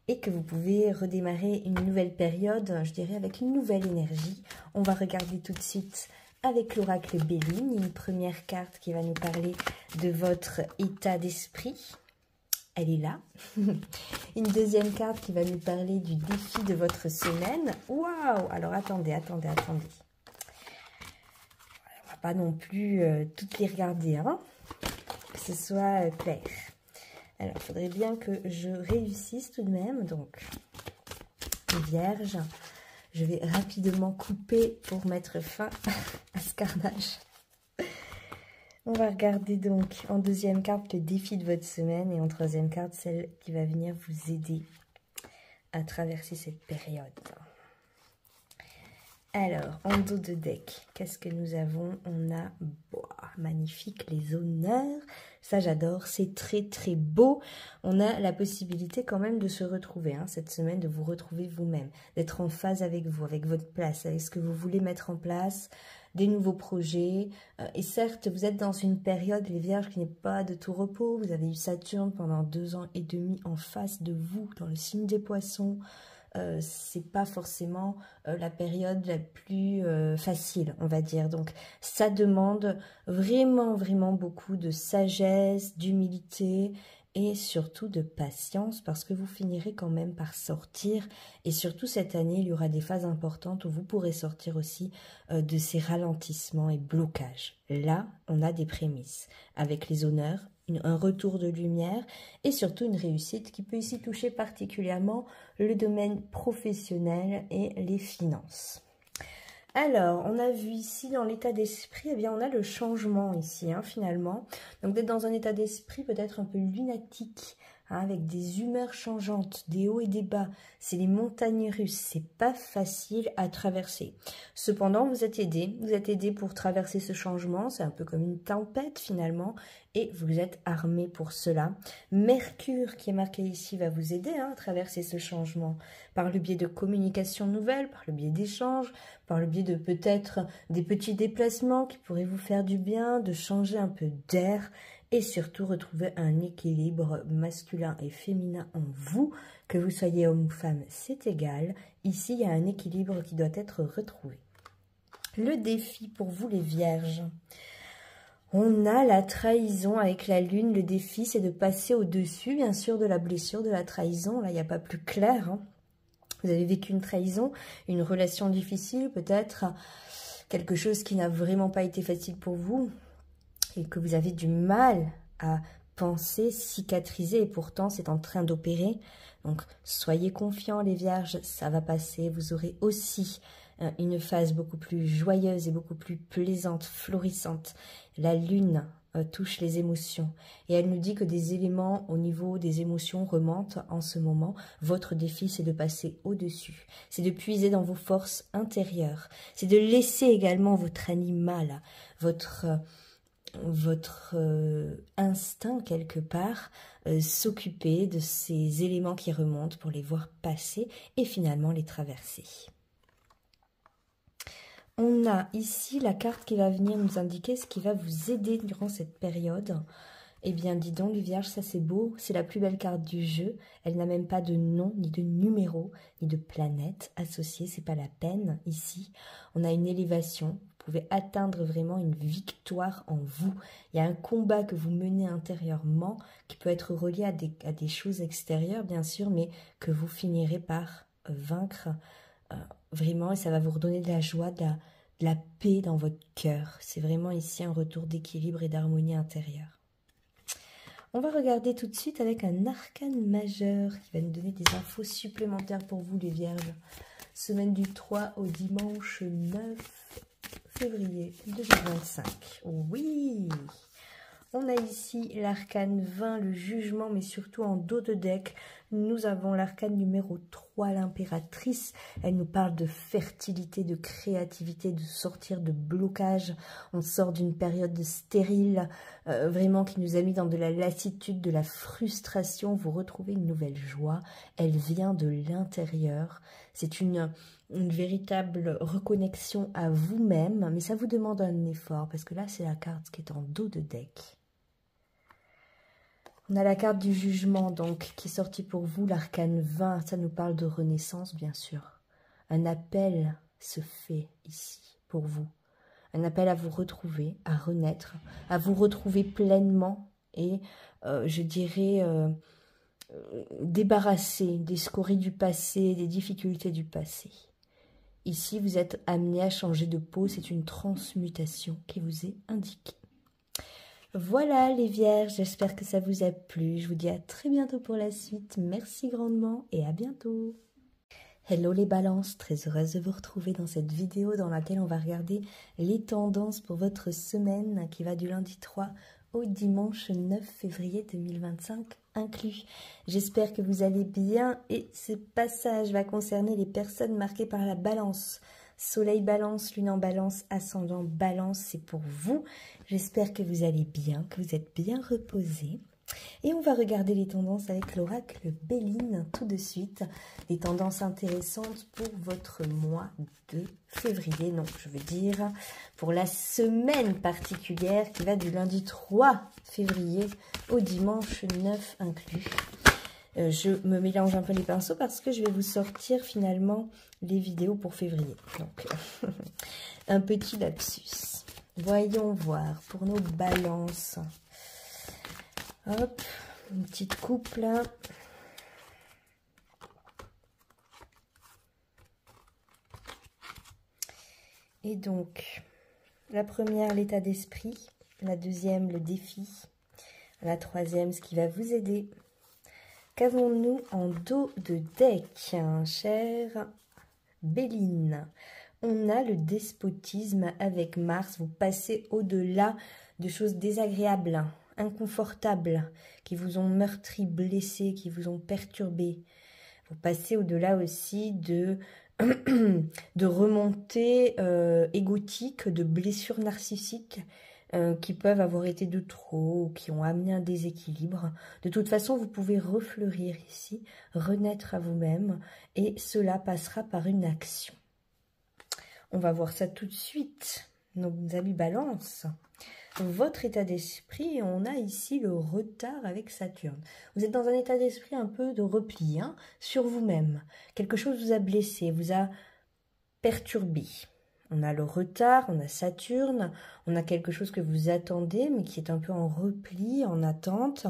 et que vous pouvez redémarrer une nouvelle période, je dirais avec une nouvelle énergie. On va regarder tout de suite avec l'oracle Béline, une première carte qui va nous parler de votre état d'esprit. Elle est là. Une deuxième carte qui va nous parler du défi de votre semaine. Waouh! Alors attendez. On va pas non plus toutes les regarder, que ce soit clair. Alors, il faudrait bien que je réussisse tout de même. Donc, les vierges, je vais rapidement couper pour mettre fin à ce carnage. On va regarder donc en deuxième carte le défi de votre semaine et en troisième carte celle qui va venir vous aider à traverser cette période. Alors, en dos de deck, qu'est-ce que nous avons? On a, magnifique, les honneurs. Ça, j'adore. C'est très, très beau. On a la possibilité quand même de se retrouver, hein, cette semaine, de vous retrouver vous-même, d'être en phase avec vous, avec votre place, avec ce que vous voulez mettre en place, des nouveaux projets. Et certes, vous êtes dans une période, les Vierges, qui n'est pas de tout repos. Vous avez eu Saturne pendant 2 ans et demi en face de vous, dans le signe des Poissons. C'est pas forcément la période la plus facile, on va dire. Donc, ça demande vraiment, vraiment beaucoup de sagesse, d'humilité et surtout de patience parce que vous finirez quand même par sortir. Et surtout, cette année, il y aura des phases importantes où vous pourrez sortir aussi de ces ralentissements et blocages. Là, on a des prémices avec les honneurs, un retour de lumière et surtout une réussite qui peut ici toucher particulièrement le domaine professionnel et les finances. Alors, on a vu ici dans l'état d'esprit, eh bien on a le changement ici, hein, finalement. Donc d'être dans un état d'esprit peut-être un peu lunatique, hein, avec des humeurs changeantes, des hauts et des bas. C'est les montagnes russes, c'est pas facile à traverser. Cependant, vous êtes aidé pour traverser ce changement. C'est un peu comme une tempête finalement, et vous êtes armé pour cela. Mercure, qui est marqué ici, va vous aider, hein, à traverser ce changement par le biais de communications nouvelles, par le biais d'échanges, par le biais de peut-être des petits déplacements qui pourraient vous faire du bien, de changer un peu d'air et surtout retrouver un équilibre masculin et féminin en vous. Que vous soyez homme ou femme, c'est égal. Ici, il y a un équilibre qui doit être retrouvé. Le défi pour vous les Vierges. On a la trahison avec la lune. Le défi, c'est de passer au-dessus, bien sûr, de la blessure, de la trahison. Là, il n'y a pas plus clair, hein. Vous avez vécu une trahison, une relation difficile, peut-être quelque chose qui n'a vraiment pas été facile pour vous et que vous avez du mal à penser, cicatriser et pourtant c'est en train d'opérer. Donc soyez confiants les Vierges, ça va passer. Vous aurez aussi une phase beaucoup plus joyeuse et beaucoup plus plaisante, florissante. La lune touche les émotions et elle nous dit que des éléments au niveau des émotions remontent en ce moment. Votre défi, c'est de passer au-dessus, c'est de puiser dans vos forces intérieures, c'est de laisser également votre animal, votre instinct quelque part s'occuper de ces éléments qui remontent pour les voir passer et finalement les traverser. On a ici la carte qui va venir nous indiquer ce qui va vous aider durant cette période. Eh bien, dis donc, les Vierges, ça c'est beau. C'est la plus belle carte du jeu. Elle n'a même pas de nom, ni de numéro, ni de planète associée. C'est pas la peine. Ici, on a une élévation. Vous pouvez atteindre vraiment une victoire en vous. Il y a un combat que vous menez intérieurement qui peut être relié à des choses extérieures, bien sûr, mais que vous finirez par vaincre vraiment, et ça va vous redonner de la joie, de la paix dans votre cœur. C'est vraiment ici un retour d'équilibre et d'harmonie intérieure. On va regarder tout de suite avec un arcane majeur qui va nous donner des infos supplémentaires pour vous les Vierges. Semaine du 3 au dimanche 9 février 2025. Oui! On a ici l'arcane 20, le jugement, mais surtout en dos de deck, nous avons l'arcane numéro 3, l'impératrice. Elle nous parle de fertilité, de créativité, de sortir de blocage. On sort d'une période stérile, vraiment qui nous a mis dans de la lassitude, de la frustration. Vous retrouvez une nouvelle joie. Elle vient de l'intérieur. C'est une véritable reconnexion à vous-même, mais ça vous demande un effort, parce que là, c'est la carte qui est en dos de deck. On a la carte du jugement, donc, qui est sortie pour vous, l'arcane 20. Ça nous parle de renaissance, bien sûr. Un appel se fait ici, pour vous. Un appel à vous retrouver, à renaître, à vous retrouver pleinement et, je dirais, débarrasser des scories du passé, des difficultés du passé. Ici, vous êtes amené à changer de peau. C'est une transmutation qui vous est indiquée. Voilà les Vierges, j'espère que ça vous a plu. Je vous dis à très bientôt pour la suite. Merci grandement et à bientôt. Hello les balances, très heureuse de vous retrouver dans cette vidéo dans laquelle on va regarder les tendances pour votre semaine qui va du lundi 3 au dimanche 9 février 2025 inclus. J'espère que vous allez bien et ce passage va concerner les personnes marquées par la balance. Soleil balance, lune en balance, ascendant balance, c'est pour vous. J'espère que vous allez bien, que vous êtes bien reposés. Et on va regarder les tendances avec l'oracle Béline tout de suite. Des tendances intéressantes pour votre mois de février. Non, je veux dire pour la semaine particulière qui va du lundi 3 février au dimanche 9 inclus. Je me mélange un peu les pinceaux parce que je vais vous sortir finalement les vidéos pour février. Donc, un petit lapsus. Voyons voir pour nos balances. Hop, une petite coupe là. Et donc, la première, l'état d'esprit. La deuxième, le défi. La troisième, ce qui va vous aider. Qu'avons-nous en dos de deck, chère Béline? On a le despotisme avec Mars. Vous passez au-delà de choses désagréables, inconfortables, qui vous ont meurtri, blessé, qui vous ont perturbé. Vous passez au-delà aussi de remontées égotiques, de blessures narcissiques qui peuvent avoir été de trop ou qui ont amené un déséquilibre. De toute façon, vous pouvez refleurir ici, renaître à vous-même et cela passera par une action. On va voir ça tout de suite. Nos amis Balance. Votre état d'esprit, on a ici le retard avec Saturne. Vous êtes dans un état d'esprit un peu de repli sur vous-même. Quelque chose vous a blessé, vous a perturbé. On a le retard, on a Saturne, on a quelque chose que vous attendez, mais qui est un peu en repli, en attente.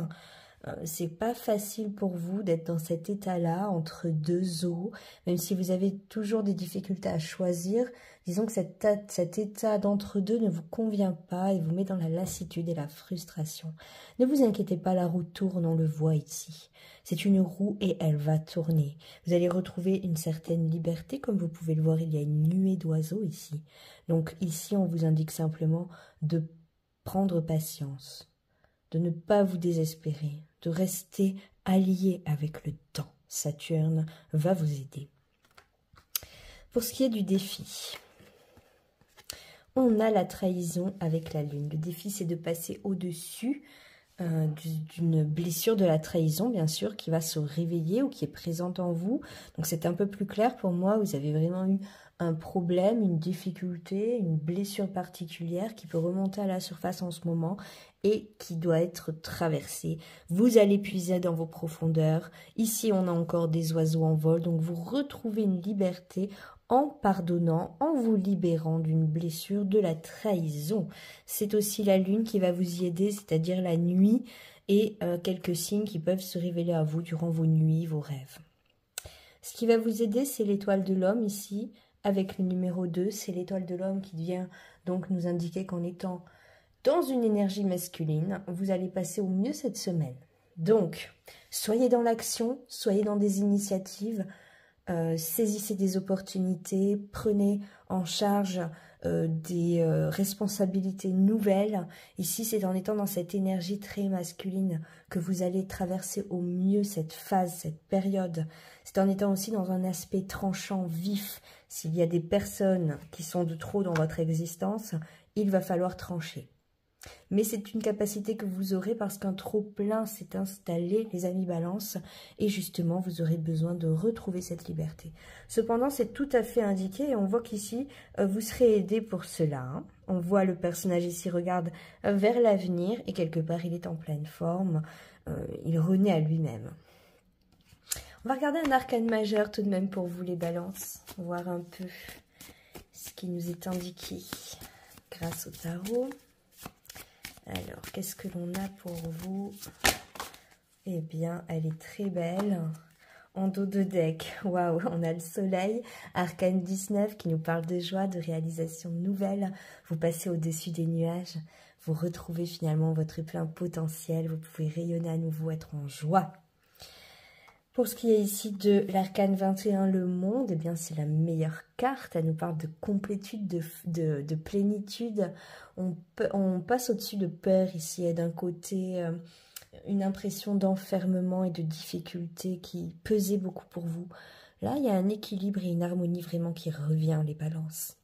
C'est pas facile pour vous d'être dans cet état-là, entre deux eaux, même si vous avez toujours des difficultés à choisir. Disons que cet état d'entre-deux ne vous convient pas et vous met dans la lassitude et la frustration. Ne vous inquiétez pas, la roue tourne, on le voit ici. C'est une roue et elle va tourner. Vous allez retrouver une certaine liberté, comme vous pouvez le voir, il y a une nuée d'oiseaux ici. Donc ici, on vous indique simplement de prendre patience, de ne pas vous désespérer, de rester allié avec le temps. Saturne va vous aider. Pour ce qui est du défi, on a la trahison avec la lune. Le défi, c'est de passer au-dessus d'une blessure de la trahison, bien sûr, qui va se réveiller ou qui est présente en vous. Donc, c'est un peu plus clair pour moi. Vous avez vraiment eu un problème, une difficulté, une blessure particulière qui peut remonter à la surface en ce moment et qui doit être traversée. Vous allez puiser dans vos profondeurs. Ici, on a encore des oiseaux en vol. Donc, vous retrouvez une liberté en pardonnant, en vous libérant d'une blessure de la trahison. C'est aussi la lune qui va vous y aider, c'est-à-dire la nuit et quelques signes qui peuvent se révéler à vous durant vos nuits, vos rêves. Ce qui va vous aider, c'est l'étoile de l'homme ici, avec le numéro 2. C'est l'étoile de l'homme qui vient donc nous indiquer qu'en étant dans une énergie masculine, vous allez passer au mieux cette semaine. Donc, soyez dans l'action, soyez dans des initiatives, saisissez des opportunités, prenez en charge des responsabilités nouvelles. Ici, c'est en étant dans cette énergie très masculine que vous allez traverser au mieux cette phase, cette période. C'est en étant aussi dans un aspect tranchant, vif. S'il y a des personnes qui sont de trop dans votre existence, il va falloir trancher. Mais c'est une capacité que vous aurez parce qu'un trop-plein s'est installé, les amis Balance, et justement, vous aurez besoin de retrouver cette liberté. Cependant, c'est tout à fait indiqué et on voit qu'ici, vous serez aidé pour cela. On voit le personnage ici regarde vers l'avenir et quelque part, il est en pleine forme. Il renaît à lui-même. On va regarder un arcane majeur tout de même pour vous, les Balances. Voir un peu ce qui nous est indiqué grâce au tarot. Alors, qu'est-ce que l'on a pour vous? Eh bien, elle est très belle. En dos de deck, waouh, on a le soleil, arcane 19 qui nous parle de joie, de réalisation nouvelle. Vous passez au-dessus des nuages, vous retrouvez finalement votre plein potentiel, vous pouvez rayonner à nouveau, être en joie. Pour ce qui est ici de l'arcane 21, le monde, eh bien c'est la meilleure carte. Elle nous parle de complétude, de plénitude. On passe au-dessus de peur ici. Et d'un côté, une impression d'enfermement et de difficulté qui pesait beaucoup pour vous. Là, il y a un équilibre et une harmonie vraiment qui revient, les balances.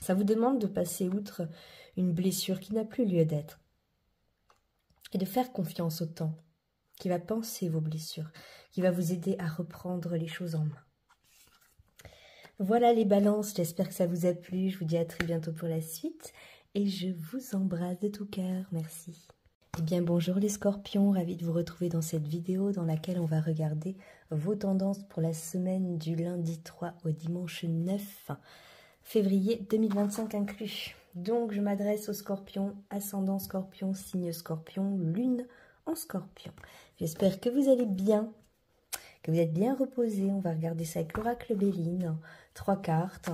Ça vous demande de passer outre une blessure qui n'a plus lieu d'être. Et de faire confiance au temps qui va penser vos blessures, qui va vous aider à reprendre les choses en main. Voilà les balances, j'espère que ça vous a plu. Je vous dis à très bientôt pour la suite. Et je vous embrasse de tout cœur. Merci. Eh bien bonjour les scorpions, ravi de vous retrouver dans cette vidéo dans laquelle on va regarder vos tendances pour la semaine du lundi 3 au dimanche 9 février 2025 inclus. Donc je m'adresse aux scorpions, ascendant scorpion, signe scorpion, lune en scorpion. J'espère que vous allez bien, que vous êtes bien reposés. On va regarder ça avec l'oracle Béline. 3 cartes.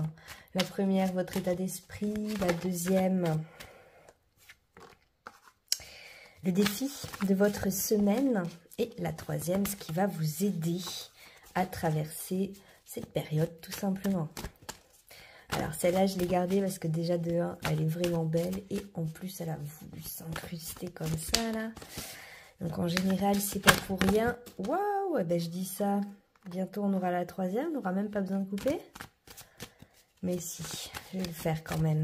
La première, votre état d'esprit. La deuxième, le défi de votre semaine. Et la troisième, ce qui va vous aider à traverser cette période tout simplement. Alors celle-là, je l'ai gardée parce que déjà de 1, elle est vraiment belle. Et en plus, elle a voulu s'incruster comme ça là. Donc en général, c'est pas pour rien. Waouh, ben je dis ça. Bientôt, on aura la troisième. On n'aura même pas besoin de couper. Mais si, je vais le faire quand même.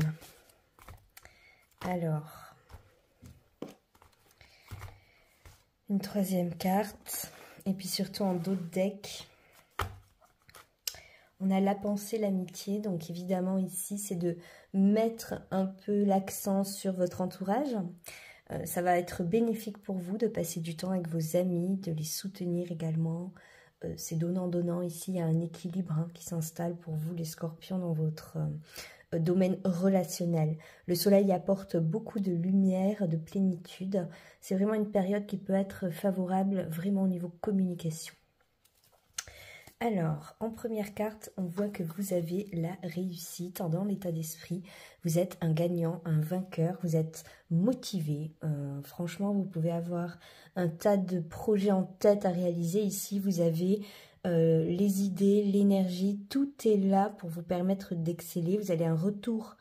Alors, une troisième carte. Et puis surtout en dos de deck, on a la pensée, l'amitié. Donc évidemment ici, c'est de mettre un peu l'accent sur votre entourage. Ça va être bénéfique pour vous de passer du temps avec vos amis, de les soutenir également. C'est donnant-donnant. Ici, il y a un équilibre qui s'installe pour vous, les scorpions, dans votre domaine relationnel. Le soleil apporte beaucoup de lumière, de plénitude. C'est vraiment une période qui peut être favorable vraiment au niveau communication. Alors, en première carte, on voit que vous avez la réussite dans l'état d'esprit. Vous êtes un gagnant, un vainqueur, vous êtes motivé. Franchement, vous pouvez avoir un tas de projets en tête à réaliser. Ici, vous avez les idées, l'énergie, tout est là pour vous permettre d'exceller. Vous allez un retour,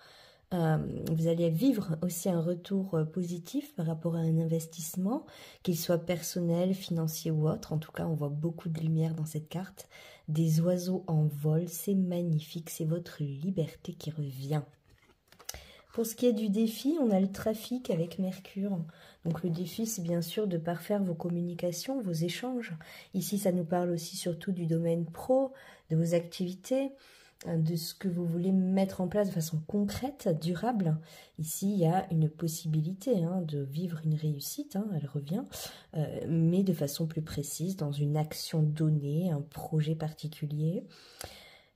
vous allez vivre aussi un retour positif par rapport à un investissement, qu'il soit personnel, financier ou autre. En tout cas, on voit beaucoup de lumière dans cette carte. Des oiseaux en vol, c'est magnifique, c'est votre liberté qui revient. Pour ce qui est du défi, on a le trafic avec Mercure. Donc le défi, c'est bien sûr de parfaire vos communications, vos échanges. Ici, ça nous parle aussi surtout du domaine pro, de vos activités, de ce que vous voulez mettre en place de façon concrète, durable. Ici, il y a une possibilité de vivre une réussite, elle revient, mais de façon plus précise, dans une action donnée, un projet particulier.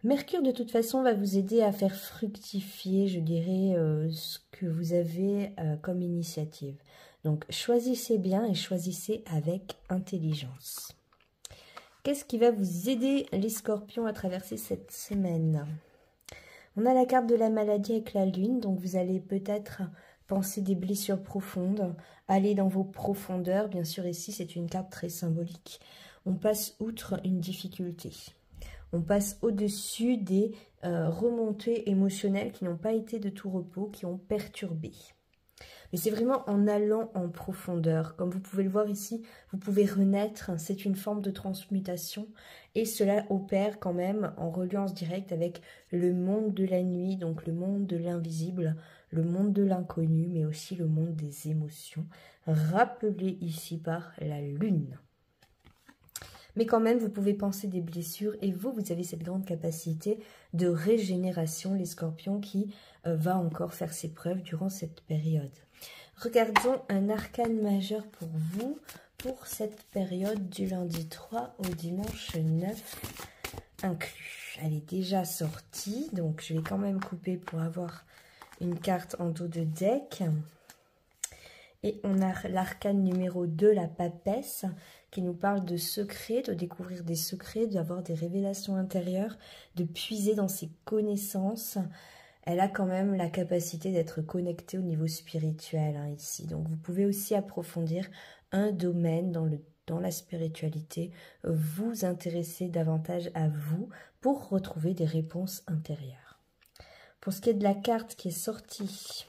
Mercure, de toute façon, va vous aider à faire fructifier, je dirais, ce que vous avez comme initiative. Donc, choisissez bien et choisissez avec intelligence. Qu'est-ce qui va vous aider, les scorpions, à traverser cette semaine? On a la carte de la maladie avec la lune, donc vous allez peut-être penser des blessures profondes, aller dans vos profondeurs. Bien sûr, ici, c'est une carte très symbolique. On passe outre une difficulté. On passe au-dessus des remontées émotionnelles qui n'ont pas été de tout repos, qui ont perturbé. Mais c'est vraiment en allant en profondeur. Comme vous pouvez le voir ici, vous pouvez renaître. C'est une forme de transmutation. Et cela opère quand même en reliance directe avec le monde de la nuit, donc le monde de l'invisible, le monde de l'inconnu, mais aussi le monde des émotions, rappelé ici par la lune. Mais quand même, vous pouvez penser des blessures et vous avez cette grande capacité de régénération, les scorpions, qui va encore faire ses preuves durant cette période. Regardons un arcane majeur pour vous, pour cette période du lundi 3 au dimanche 9 inclus. Elle est déjà sortie, donc je vais quand même couper pour avoir une carte en dos de deck. Et on a l'arcane numéro 2, la papesse, qui nous parle de secrets, de découvrir des secrets, d'avoir des révélations intérieures, de puiser dans ses connaissances. Elle a quand même la capacité d'être connectée au niveau spirituel ici. Donc vous pouvez aussi approfondir un domaine dans la spiritualité, vous intéresser davantage à vous pour retrouver des réponses intérieures. Pour ce qui est de la carte qui est sortie,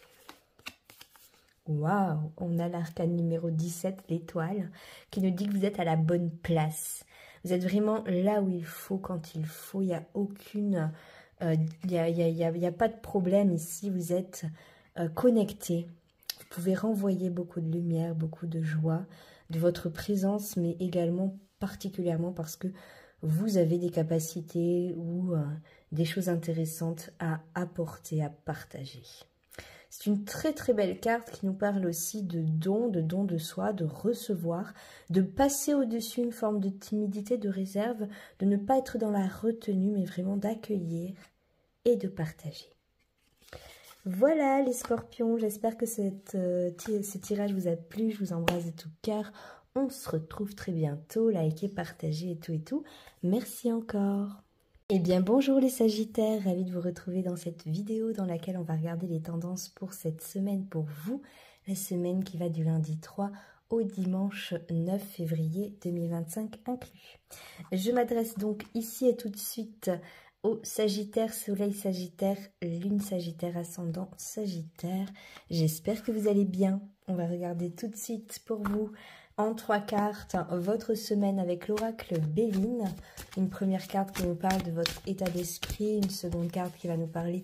waouh, on a l'arcane numéro 17, l'étoile, qui nous dit que vous êtes à la bonne place. Vous êtes vraiment là où il faut, quand il faut. Il n'y a aucune... il y a pas de problème ici. Vous êtes connecté. Vous pouvez renvoyer beaucoup de lumière, beaucoup de joie de votre présence, mais également particulièrement parce que vous avez des capacités ou des choses intéressantes à apporter, à partager. C'est une très très belle carte qui nous parle aussi de don de soi, de recevoir, de passer au-dessus une forme de timidité, de réserve, de ne pas être dans la retenue, mais vraiment d'accueillir et de partager. Voilà les scorpions, j'espère que ce tirage vous a plu, je vous embrasse de tout cœur. On se retrouve très bientôt, likez, partagez et tout. Merci encore. Eh bien bonjour les sagittaires, ravi de vous retrouver dans cette vidéo dans laquelle on va regarder les tendances pour cette semaine pour vous. La semaine qui va du lundi 3 au dimanche 9 février 2025 inclus. Je m'adresse donc ici et tout de suite au Sagittaire, Soleil Sagittaire, Lune Sagittaire, Ascendant Sagittaire. J'espère que vous allez bien. On va regarder tout de suite pour vous en 3 cartes votre semaine avec l'oracle Béline. Une première carte qui nous parle de votre état d'esprit, une seconde carte qui va nous parler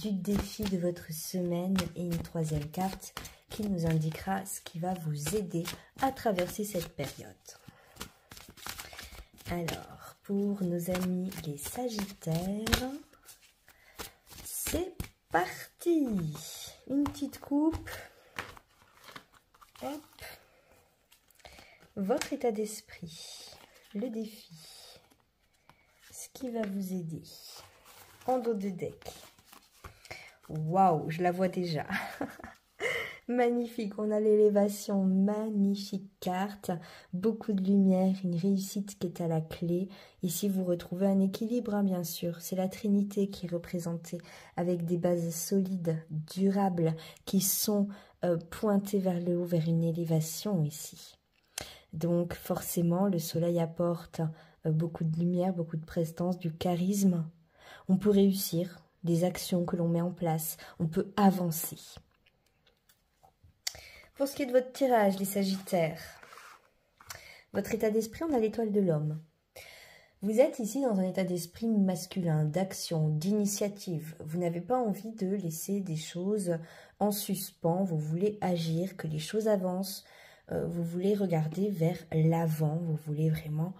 du défi de votre semaine et une troisième carte qui nous indiquera ce qui va vous aider à traverser cette période. Alors, pour nos amis les Sagittaires, c'est parti. Une petite coupe. Hop. Votre état d'esprit, le défi, ce qui va vous aider. En dos de deck. Waouh, je la vois déjà. Magnifique, on a l'élévation, magnifique carte, beaucoup de lumière, une réussite qui est à la clé. Ici, vous retrouvez un équilibre, hein, bien sûr. C'est la Trinité qui est représentée avec des bases solides, durables, qui sont pointées vers le haut, vers une élévation ici. Donc, forcément, le soleil apporte beaucoup de lumière, beaucoup de prestance, du charisme. On peut réussir des actions que l'on met en place, on peut avancer. Pour ce qui est de votre tirage, les Sagittaires, votre état d'esprit, on a l'étoile de l'homme. Vous êtes ici dans un état d'esprit masculin, d'action, d'initiative. Vous n'avez pas envie de laisser des choses en suspens. Vous voulez agir, que les choses avancent. Vous voulez regarder vers l'avant. Vous voulez vraiment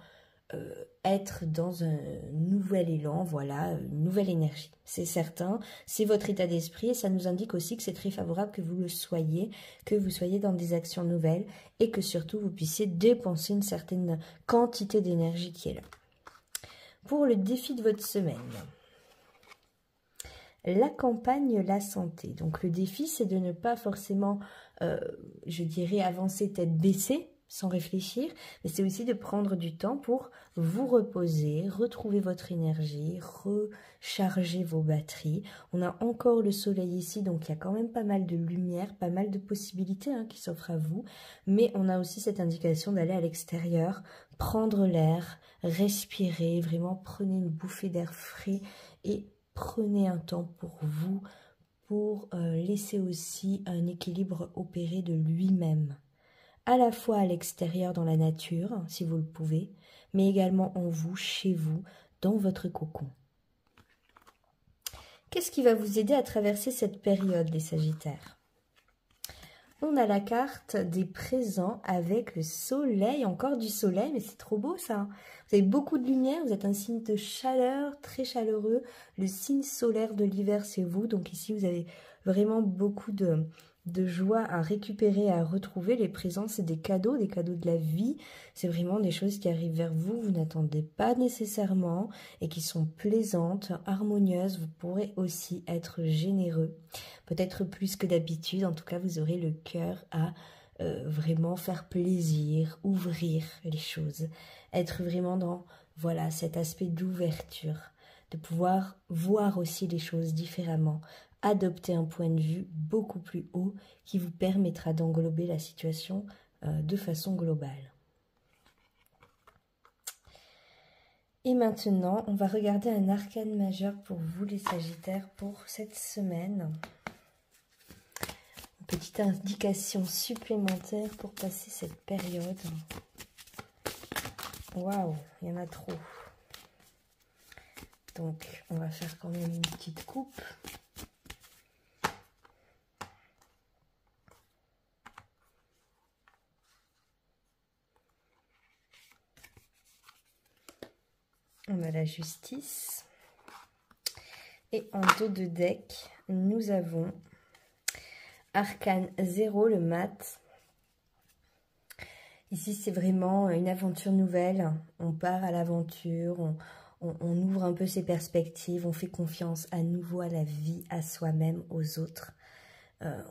être dans un nouvel élan, voilà, une nouvelle énergie. C'est certain, c'est votre état d'esprit et ça nous indique aussi que c'est très favorable que vous le soyez, que vous soyez dans des actions nouvelles et que surtout vous puissiez dépenser une certaine quantité d'énergie qui est là. Pour le défi de votre semaine, la campagne, la santé. Donc le défi, c'est de ne pas forcément, je dirais, avancer tête baissée, sans réfléchir, mais c'est aussi de prendre du temps pour vous reposer, retrouver votre énergie, recharger vos batteries. On a encore le soleil ici, donc il y a quand même pas mal de lumière, pas mal de possibilités hein, qui s'offrent à vous, mais on a aussi cette indication d'aller à l'extérieur, prendre l'air, respirer, vraiment prenez une bouffée d'air frais et prenez un temps pour vous, pour laisser aussi un équilibre opérer de lui-même. À la fois à l'extérieur dans la nature, si vous le pouvez, mais également en vous, chez vous, dans votre cocon. Qu'est-ce qui va vous aider à traverser cette période, les Sagittaires? On a la carte des présents avec le soleil, encore du soleil, mais c'est trop beau ça. Vous avez beaucoup de lumière, vous êtes un signe de chaleur, très chaleureux. Le signe solaire de l'hiver, c'est vous. Donc ici, vous avez vraiment beaucoup de joie à récupérer, à retrouver. Les présents, c'est des cadeaux de la vie. C'est vraiment des choses qui arrivent vers vous, vous n'attendez pas nécessairement et qui sont plaisantes, harmonieuses. Vous pourrez aussi être généreux, peut-être plus que d'habitude. En tout cas, vous aurez le cœur à vraiment faire plaisir, ouvrir les choses, être vraiment dans voilà cet aspect d'ouverture, de pouvoir voir aussi les choses différemment, adopter un point de vue beaucoup plus haut qui vous permettra d'englober la situation de façon globale. Et maintenant, on va regarder un arcane majeur pour vous les Sagittaires pour cette semaine. Une petite indication supplémentaire pour passer cette période. Waouh, il y en a trop. Donc, on va faire quand même une petite coupe. On a la justice. Et en dos de deck, nous avons Arcane 0, le mat. Ici, c'est vraiment une aventure nouvelle. On part à l'aventure, on ouvre un peu ses perspectives, on fait confiance à nouveau à la vie, à soi-même, aux autres.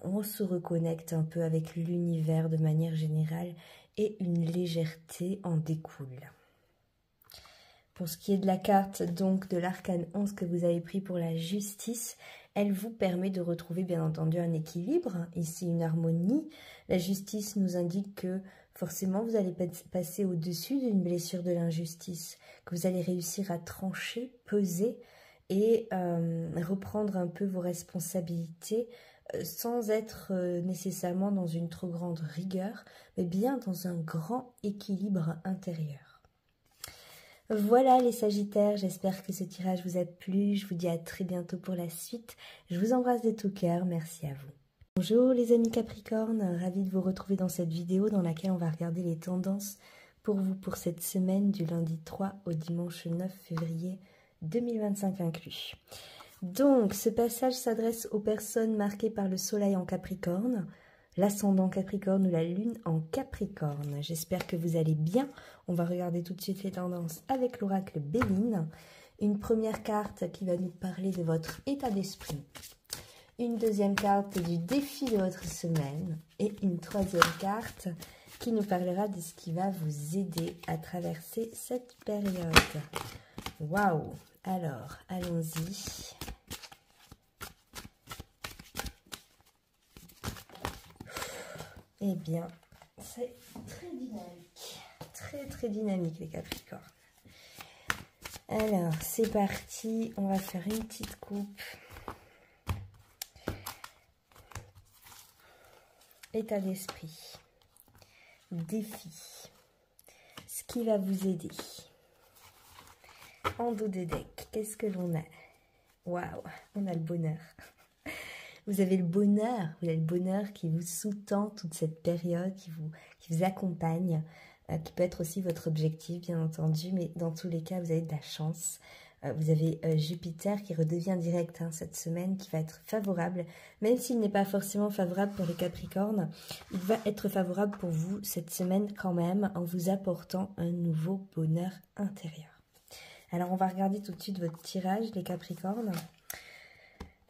On se reconnecte un peu avec l'univers de manière générale et une légèreté en découle. Pour ce qui est de la carte donc de l'arcane 11 que vous avez pris pour la justice, elle vous permet de retrouver bien entendu un équilibre, ici une harmonie. La justice nous indique que forcément vous allez passer au-dessus d'une blessure de l'injustice, que vous allez réussir à trancher, peser et reprendre un peu vos responsabilités sans être nécessairement dans une trop grande rigueur, mais bien dans un grand équilibre intérieur. Voilà les Sagittaires, j'espère que ce tirage vous a plu. Je vous dis à très bientôt pour la suite. Je vous embrasse de tout cœur, merci à vous. Bonjour les amis Capricorne, ravie de vous retrouver dans cette vidéo dans laquelle on va regarder les tendances pour vous pour cette semaine du lundi 3 au dimanche 9 février 2025 inclus. Donc ce passage s'adresse aux personnes marquées par le soleil en Capricorne, l'ascendant Capricorne ou la lune en Capricorne. J'espère que vous allez bien. On va regarder tout de suite les tendances avec l'oracle Béline. Une première carte qui va nous parler de votre état d'esprit. Une deuxième carte du défi de votre semaine. Et une troisième carte qui nous parlera de ce qui va vous aider à traverser cette période. Waouh! Alors, allons-y. Eh bien, c'est très dynamique. Très dynamique les Capricornes. Alors, c'est parti. On va faire une petite coupe. État d'esprit. Défi. Ce qui va vous aider. En dos de deck, qu'est-ce que l'on a? Waouh, on a le bonheur. Vous avez le bonheur qui vous sous-tend toute cette période, qui vous accompagne, qui peut être aussi votre objectif, bien entendu, mais dans tous les cas, vous avez de la chance. Vous avez Jupiter qui redevient direct cette semaine, qui va être favorable, même s'il n'est pas forcément favorable pour les Capricornes, il va être favorable pour vous cette semaine quand même, en vous apportant un nouveau bonheur intérieur. Alors, on va regarder tout de suite votre tirage, les Capricornes.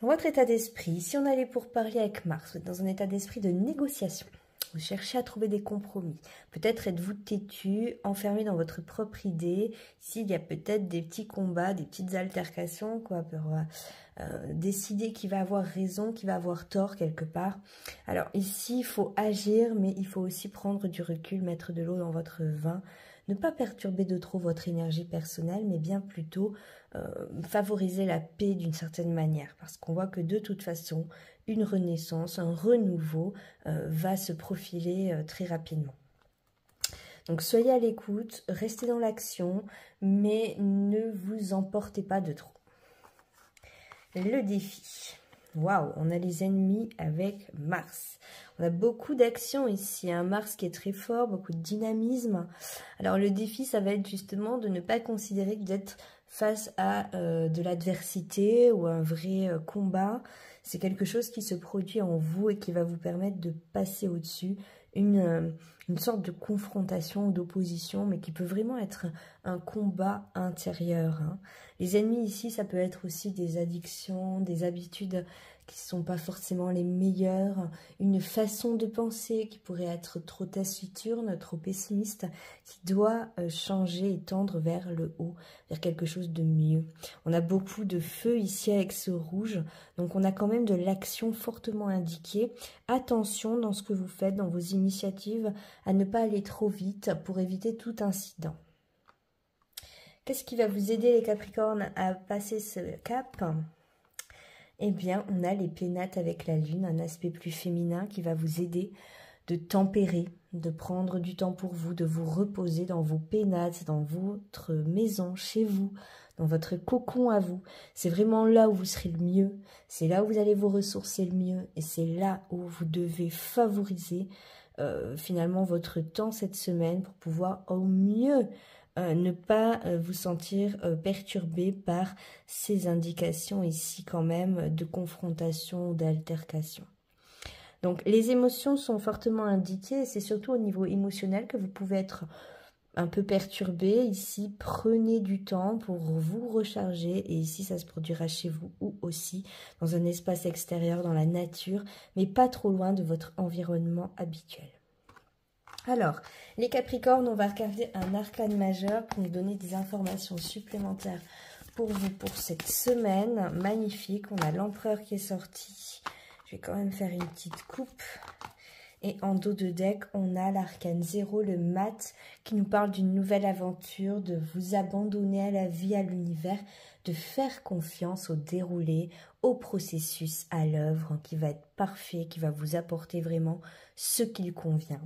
Dans votre état d'esprit, si on allait pour parler avec Mars, vous êtes dans un état d'esprit de négociation. Vous cherchez à trouver des compromis. Peut-être êtes-vous têtu, enfermé dans votre propre idée. S'il y a peut-être des petits combats, des petites altercations, quoi, pour décider qui va avoir raison, qui va avoir tort quelque part. Alors ici, il faut agir, mais il faut aussi prendre du recul, mettre de l'eau dans votre vin. Ne pas perturber de trop votre énergie personnelle, mais bien plutôt favoriser la paix d'une certaine manière. Parce qu'on voit que de toute façon, une renaissance, un renouveau va se profiler très rapidement. Donc soyez à l'écoute, restez dans l'action, mais ne vous emportez pas de trop. Le défi. Waouh, on a les ennemis avec Mars. On a beaucoup d'actions ici, Mars qui est très fort, beaucoup de dynamisme. Alors le défi, ça va être justement de ne pas considérer que vous êtes face à de l'adversité ou un vrai combat. C'est quelque chose qui se produit en vous et qui va vous permettre de passer au-dessus, une sorte de confrontation ou d'opposition, mais qui peut vraiment être un combat intérieur. Les ennemis ici, ça peut être aussi des addictions, des habitudes qui ne sont pas forcément les meilleures, une façon de penser qui pourrait être trop taciturne, trop pessimiste, qui doit changer et tendre vers le haut, vers quelque chose de mieux. On a beaucoup de feu ici avec ce rouge, donc on a quand même de l'action fortement indiquée. Attention dans ce que vous faites, dans vos initiatives, à ne pas aller trop vite pour éviter tout incident. Qu'est-ce qui va vous aider les Capricornes à passer ce cap ? Eh bien, on a les pénates avec la lune, un aspect plus féminin qui va vous aider de tempérer, de prendre du temps pour vous, de vous reposer dans vos pénates, dans votre maison, chez vous, dans votre cocon à vous. C'est vraiment là où vous serez le mieux, c'est là où vous allez vous ressourcer le mieux et c'est là où vous devez favoriser finalement votre temps cette semaine pour pouvoir au mieux ne pas vous sentir perturbé par ces indications ici quand même de confrontation ou d'altercation. Donc les émotions sont fortement indiquées et c'est surtout au niveau émotionnel que vous pouvez être un peu perturbé. Ici, prenez du temps pour vous recharger et ici, ça se produira chez vous ou aussi dans un espace extérieur, dans la nature, mais pas trop loin de votre environnement habituel. Alors, les Capricornes, on va regarder un arcane majeur pour nous donner des informations supplémentaires pour vous pour cette semaine. Magnifique, on a l'empereur qui est sorti. Je vais quand même faire une petite coupe. Et en dos de deck, on a l'arcane 0, le mat, qui nous parle d'une nouvelle aventure, de vous abandonner à la vie, à l'univers, de faire confiance au déroulé, au processus, à l'œuvre, qui va être parfait, qui va vous apporter vraiment ce qu'il convient.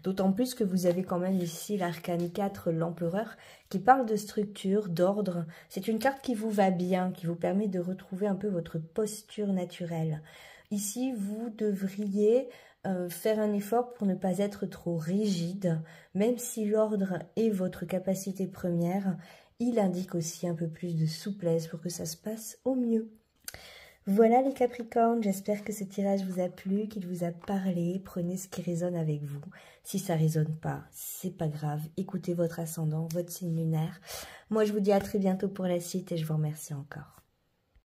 D'autant plus que vous avez quand même ici l'arcane 4, l'empereur, qui parle de structure, d'ordre. C'est une carte qui vous va bien, qui vous permet de retrouver un peu votre posture naturelle. Ici, vous devriez faire un effort pour ne pas être trop rigide, même si l'ordre est votre capacité première, il indique aussi un peu plus de souplesse pour que ça se passe au mieux. Voilà les Capricornes, j'espère que ce tirage vous a plu, qu'il vous a parlé. Prenez ce qui résonne avec vous. Si ça ne résonne pas, c'est pas grave. Écoutez votre ascendant, votre signe lunaire. Moi, je vous dis à très bientôt pour la suite et je vous remercie encore.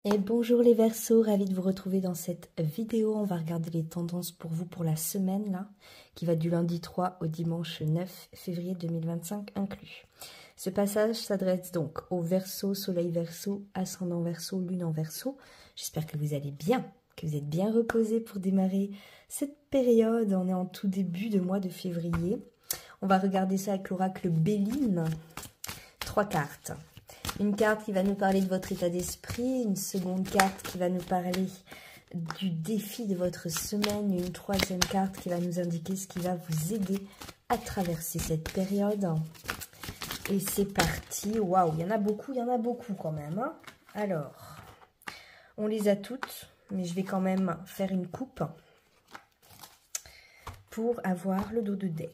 Et bonjour les Verseaux, ravie de vous retrouver dans cette vidéo. On va regarder les tendances pour vous pour la semaine là, qui va du lundi 3 au dimanche 9 février 2025 inclus. Ce passage s'adresse donc aux Verseaux, Soleil Verseau, Ascendant Verseau, Lune en Verseau. J'espère que vous allez bien, que vous êtes bien reposés pour démarrer cette période. On est en tout début de mois de février. On va regarder ça avec l'oracle Béline. 3 cartes. Une carte qui va nous parler de votre état d'esprit, une seconde carte qui va nous parler du défi de votre semaine, une troisième carte qui va nous indiquer ce qui va vous aider à traverser cette période. Et c'est parti, waouh, il y en a beaucoup quand même. Hein. Alors, on les a toutes, mais je vais quand même faire une coupe pour avoir le dos de deck.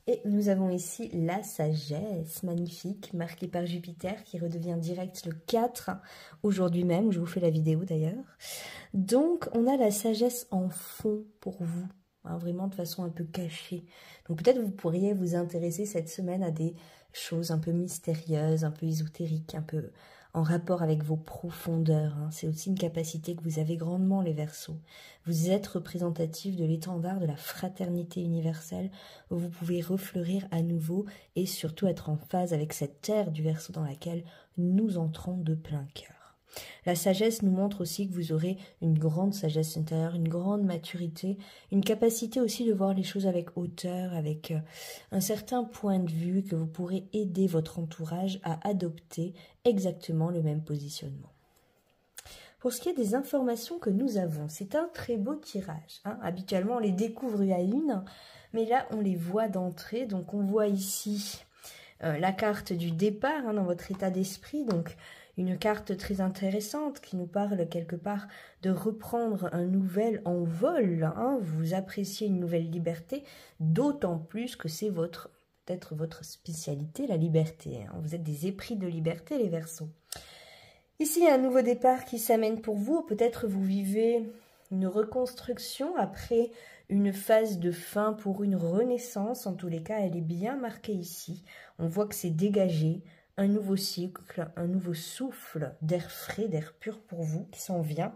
Et nous avons ici la sagesse, magnifique, marquée par Jupiter, qui redevient direct le 4, aujourd'hui même, où je vous fais la vidéo d'ailleurs. Donc, on a la sagesse en fond pour vous, hein, vraiment de façon un peu cachée. Donc, peut-être vous pourriez vous intéresser cette semaine à des choses un peu mystérieuses, un peu ésotériques, un peu en rapport avec vos profondeurs. Hein. C'est aussi une capacité que vous avez grandement, les Verseaux. Vous êtes représentatif de l'étendard de la fraternité universelle, où vous pouvez refleurir à nouveau et surtout être en phase avec cette terre du Verseau dans laquelle nous entrons de plein cœur. La sagesse nous montre aussi que vous aurez une grande sagesse intérieure, une grande maturité, une capacité aussi de voir les choses avec hauteur, avec un certain point de vue, que vous pourrez aider votre entourage à adopter exactement le même positionnement. Pour ce qui est des informations que nous avons, c'est un très beau tirage. Hein. Habituellement, on les découvre à une, mais là, on les voit d'entrée. Donc, on voit ici la carte du départ hein, dans votre état d'esprit, donc une carte très intéressante qui nous parle quelque part de reprendre un nouvel envol. Hein. Vous appréciez une nouvelle liberté, d'autant plus que c'est peut-être votre spécialité, la liberté. Hein. Vous êtes des épris de liberté, les Verseaux. Ici, il y a un nouveau départ qui s'amène pour vous. Peut-être vous vivez une reconstruction après une phase de fin pour une renaissance. En tous les cas, elle est bien marquée ici. On voit que c'est dégagé. Un nouveau cycle, un nouveau souffle d'air frais, d'air pur pour vous qui s'en vient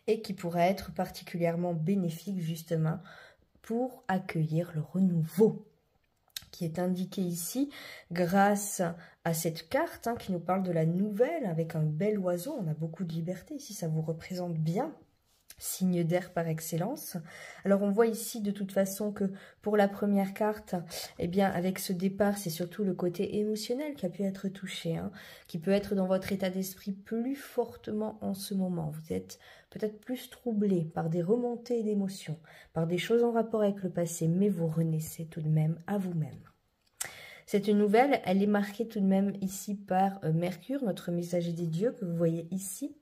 et qui pourrait être particulièrement bénéfique justement pour accueillir le renouveau qui est indiqué ici grâce à cette carte hein, qui nous parle de la nouvelle avec un bel oiseau. On a beaucoup de liberté ici, ça vous représente bien. signe d'air par excellence. Alors on voit ici de toute façon que pour la première carte, eh bien avec ce départ, c'est surtout le côté émotionnel qui a pu être touché, hein, qui peut être dans votre état d'esprit plus fortement en ce moment. Vous êtes peut-être plus troublé par des remontées d'émotions, par des choses en rapport avec le passé, mais vous renaissez tout de même à vous-même. Cette nouvelle, elle est marquée tout de même ici par Mercure, notre messager des dieux que vous voyez ici,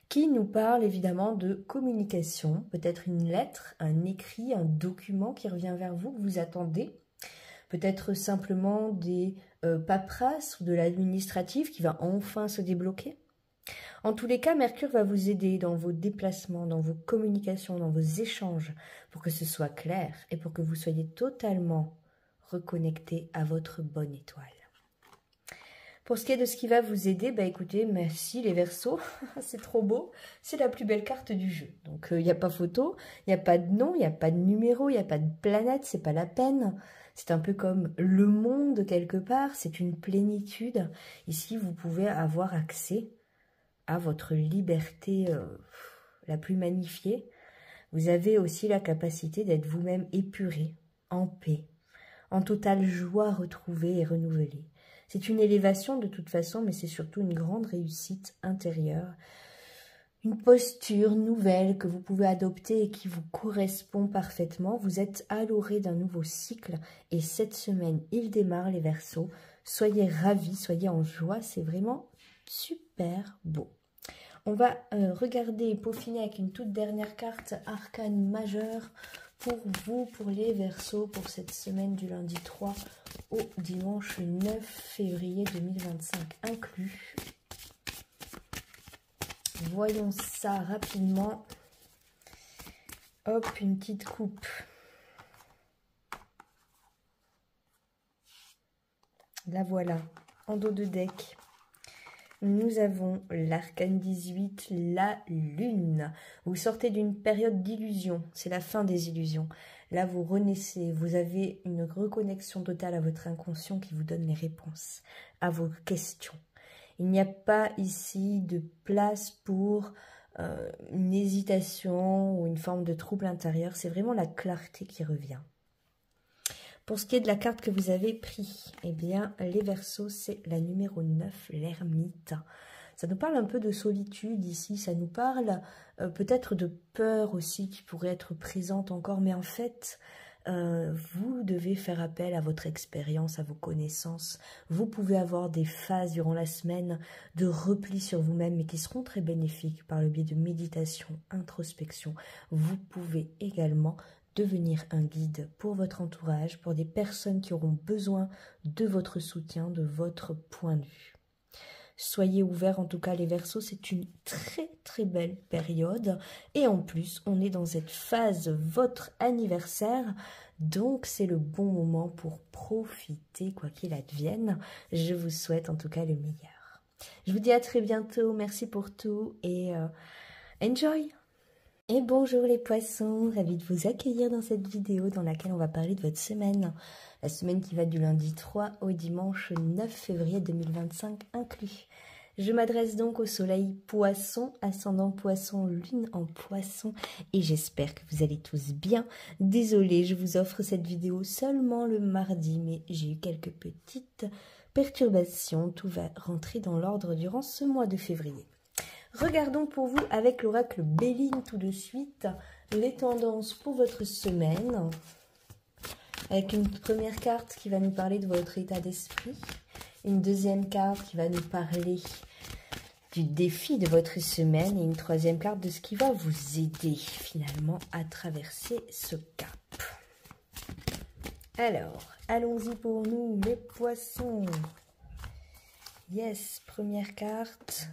qui nous parle évidemment de communication, peut-être une lettre, un écrit, un document qui revient vers vous, que vous attendez, peut-être simplement des paperasses ou de l'administratif qui va enfin se débloquer. En tous les cas, Mercure va vous aider dans vos déplacements, dans vos communications, dans vos échanges, pour que ce soit clair et pour que vous soyez totalement reconnecté à votre bonne étoile. Pour ce qui est de ce qui va vous aider, bah écoutez, merci les Verseaux, c'est trop beau, c'est la plus belle carte du jeu. Donc il n'y a pas photo, il n'y a pas de nom, il n'y a pas de numéro, il n'y a pas de planète, c'est pas la peine. C'est un peu comme le monde quelque part, c'est une plénitude. Ici, vous pouvez avoir accès à votre liberté la plus magnifiée. Vous avez aussi la capacité d'être vous-même épuré, en paix, en totale joie retrouvée et renouvelée. C'est une élévation de toute façon, mais c'est surtout une grande réussite intérieure. Une posture nouvelle que vous pouvez adopter et qui vous correspond parfaitement. Vous êtes à l'orée d'un nouveau cycle et cette semaine, il démarre les Verseaux. Soyez ravis, soyez en joie, c'est vraiment super beau. On va regarder et peaufiner avec une toute dernière carte arcane majeure pour vous, pour les Verseaux, pour cette semaine du lundi 3 au dimanche 9 février 2025 inclus. Voyons ça rapidement. Hop, une petite coupe. La voilà, en dos de deck. Nous avons l'arcane 18, la lune. Vous sortez d'une période d'illusion, c'est la fin des illusions. Là, vous renaissez, vous avez une reconnexion totale à votre inconscient qui vous donne les réponses à vos questions. Il n'y a pas ici de place pour une hésitation ou une forme de trouble intérieur. C'est vraiment la clarté qui revient. Pour ce qui est de la carte que vous avez pris, eh bien, les Verseaux, c'est la numéro 9, l'ermite. Ça nous parle un peu de solitude ici, ça nous parle peut-être de peur aussi qui pourrait être présente encore, mais en fait, vous devez faire appel à votre expérience, à vos connaissances. Vous pouvez avoir des phases durant la semaine de repli sur vous-même, mais qui seront très bénéfiques par le biais de méditation, introspection. Vous pouvez également devenir un guide pour votre entourage, pour des personnes qui auront besoin de votre soutien, de votre point de vue. Soyez ouverts, en tout cas les Verseaux, c'est une très très belle période. Et en plus, on est dans cette phase, votre anniversaire, donc c'est le bon moment pour profiter, quoi qu'il advienne. Je vous souhaite en tout cas le meilleur. Je vous dis à très bientôt, merci pour tout et enjoy! Et bonjour les poissons, ravie de vous accueillir dans cette vidéo dans laquelle on va parler de votre semaine. La semaine qui va du lundi 3 au dimanche 9 février 2025 inclus. Je m'adresse donc au soleil poisson, ascendant poisson, lune en poisson et j'espère que vous allez tous bien. Désolée, je vous offre cette vidéo seulement le mardi, mais j'ai eu quelques petites perturbations. Tout va rentrer dans l'ordre durant ce mois de février. Regardons pour vous avec l'oracle Béline tout de suite les tendances pour votre semaine. Avec une première carte qui va nous parler de votre état d'esprit. Une deuxième carte qui va nous parler du défi de votre semaine. Et une troisième carte de ce qui va vous aider finalement à traverser ce cap. Alors, allons-y pour nous les poissons. Yes, première carte.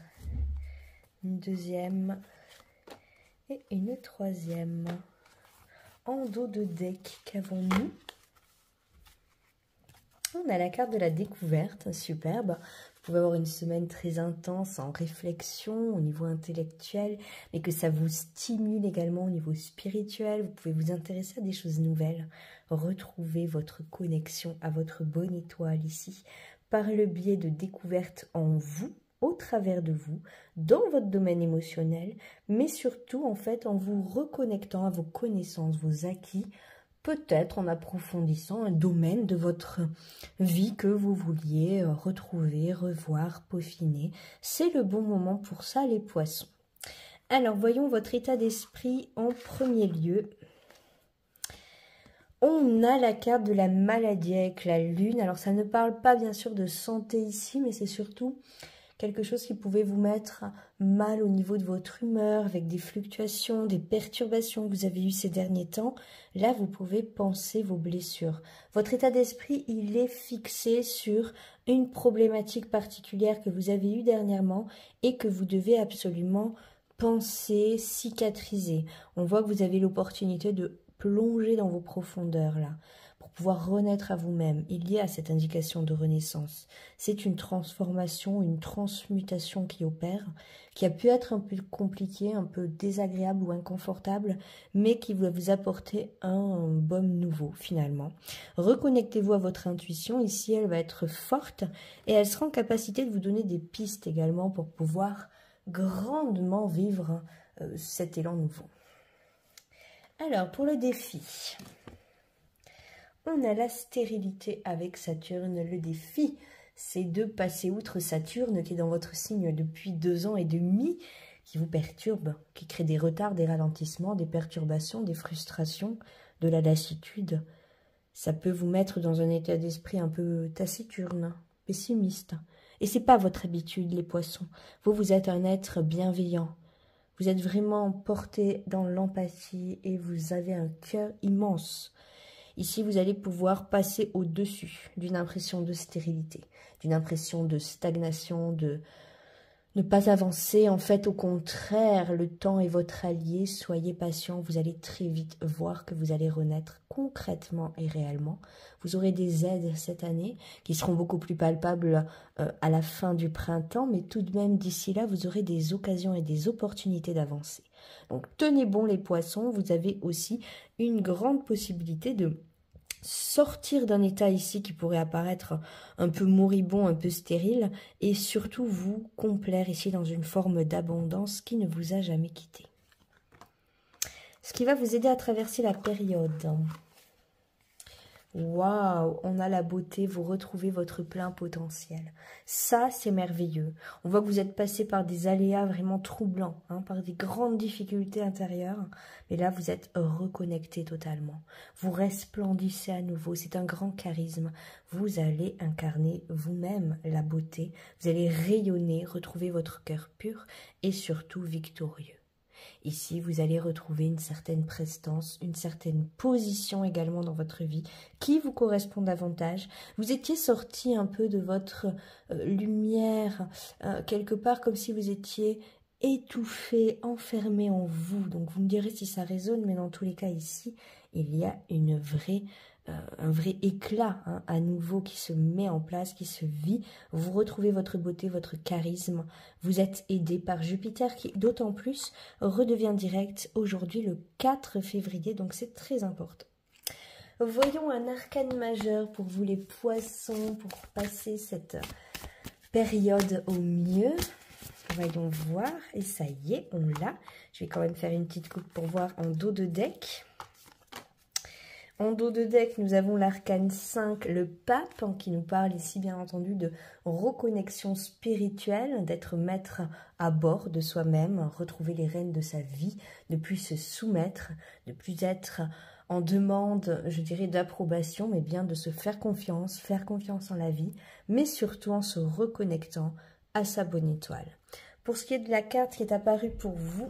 Une deuxième et une troisième. En dos de deck, qu'avons-nous? On a la carte de la découverte, superbe. Vous pouvez avoir une semaine très intense en réflexion au niveau intellectuel, mais que ça vous stimule également au niveau spirituel. Vous pouvez vous intéresser à des choses nouvelles, retrouver votre connexion à votre bonne étoile ici, par le biais de découvertes en vous. au travers de vous, dans votre domaine émotionnel, mais surtout en fait en vous reconnectant à vos connaissances, vos acquis, peut-être en approfondissant un domaine de votre vie que vous vouliez retrouver, revoir, peaufiner. C'est le bon moment pour ça, les poissons. Alors, voyons votre état d'esprit en premier lieu. On a la carte de la maladie avec la lune. Alors, ça ne parle pas bien sûr de santé ici, mais c'est surtout quelque chose qui pouvait vous mettre mal au niveau de votre humeur, avec des fluctuations, des perturbations que vous avez eues ces derniers temps. Là, vous pouvez penser vos blessures. Votre état d'esprit, il est fixé sur une problématique particulière que vous avez eue dernièrement et que vous devez absolument penser, cicatriser. On voit que vous avez l'opportunité de plonger dans vos profondeurs là, pour pouvoir renaître à vous-même. Il y a cette indication de renaissance. C'est une transformation, une transmutation qui opère, qui a pu être un peu compliquée, un peu désagréable ou inconfortable, mais qui va vous apporter un baume nouveau finalement. Reconnectez-vous à votre intuition. Ici, elle va être forte et elle sera en capacité de vous donner des pistes également pour pouvoir grandement vivre cet élan nouveau. Alors, pour le défi, on a la stérilité avec Saturne. Le défi, c'est de passer outre Saturne qui est dans votre signe depuis 2 ans et demi, qui vous perturbe, qui crée des retards, des ralentissements, des perturbations, des frustrations, de la lassitude. Ça peut vous mettre dans un état d'esprit un peu taciturne, pessimiste. Et c'est pas votre habitude, les poissons. Vous êtes un être bienveillant. Vous êtes vraiment porté dans l'empathie et vous avez un cœur immense. Ici, vous allez pouvoir passer au-dessus d'une impression de stérilité, d'une impression de stagnation, de ne pas avancer. En fait, au contraire, le temps est votre allié. Soyez patient, vous allez très vite voir que vous allez renaître concrètement et réellement. Vous aurez des aides cette année qui seront beaucoup plus palpables à la fin du printemps, mais tout de même, d'ici là, vous aurez des occasions et des opportunités d'avancer. Donc, tenez bon les poissons, vous avez aussi une grande possibilité de sortir d'un état ici qui pourrait apparaître un peu moribond, un peu stérile, et surtout vous complaire ici dans une forme d'abondance qui ne vous a jamais quitté. Ce qui va vous aider à traverser la période. Waouh, on a la beauté, vous retrouvez votre plein potentiel. Ça, c'est merveilleux. On voit que vous êtes passé par des aléas vraiment troublants, par des grandes difficultés intérieures. Mais là, vous êtes reconnecté totalement. Vous resplendissez à nouveau. C'est un grand charisme. Vous allez incarner vous-même la beauté. Vous allez rayonner, retrouver votre cœur pur et surtout victorieux. Ici, vous allez retrouver une certaine prestance, une certaine position également dans votre vie qui vous correspond davantage. Vous étiez sorti un peu de votre lumière, quelque part comme si vous étiez étouffé, enfermé en vous. Donc, vous me direz si ça résonne, mais dans tous les cas ici, il y a un vrai éclat à nouveau qui se met en place, qui se vit. Vous retrouvez votre beauté, votre charisme. Vous êtes aidé par Jupiter qui, d'autant plus, redevient direct aujourd'hui le 4 février. Donc, c'est très important. Voyons un arcane majeur pour vous les poissons, pour passer cette période au mieux. Voyons voir. Et ça y est, on l'a. Je vais quand même faire une petite coupe pour voir en dos de deck. En dos de deck, nous avons l'arcane 5, le pape, qui nous parle ici bien entendu de reconnexion spirituelle, d'être maître à bord de soi-même, retrouver les rênes de sa vie, ne plus se soumettre, ne plus être en demande, je dirais, d'approbation, mais bien de se faire confiance en la vie, mais surtout en se reconnectant à sa bonne étoile. Pour ce qui est de la carte qui est apparue pour vous,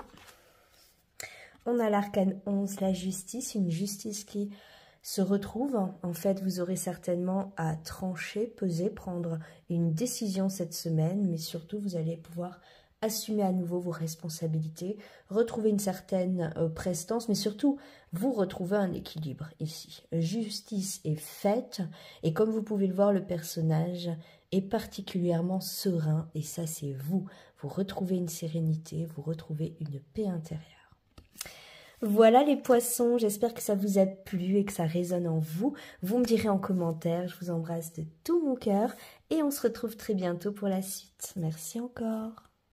on a l'arcane 11, la justice, une justice qui se retrouve. En fait, vous aurez certainement à trancher, peser, prendre une décision cette semaine, mais surtout, vous allez pouvoir assumer à nouveau vos responsabilités, retrouver une certaine prestance, mais surtout, vous retrouvez un équilibre ici. Justice est faite, et comme vous pouvez le voir, le personnage est particulièrement serein, et ça, c'est vous. Vous retrouvez une sérénité, vous retrouvez une paix intérieure. Voilà les poissons, j'espère que ça vous a plu et que ça résonne en vous. Vous me direz en commentaire, je vous embrasse de tout mon cœur et on se retrouve très bientôt pour la suite. Merci encore.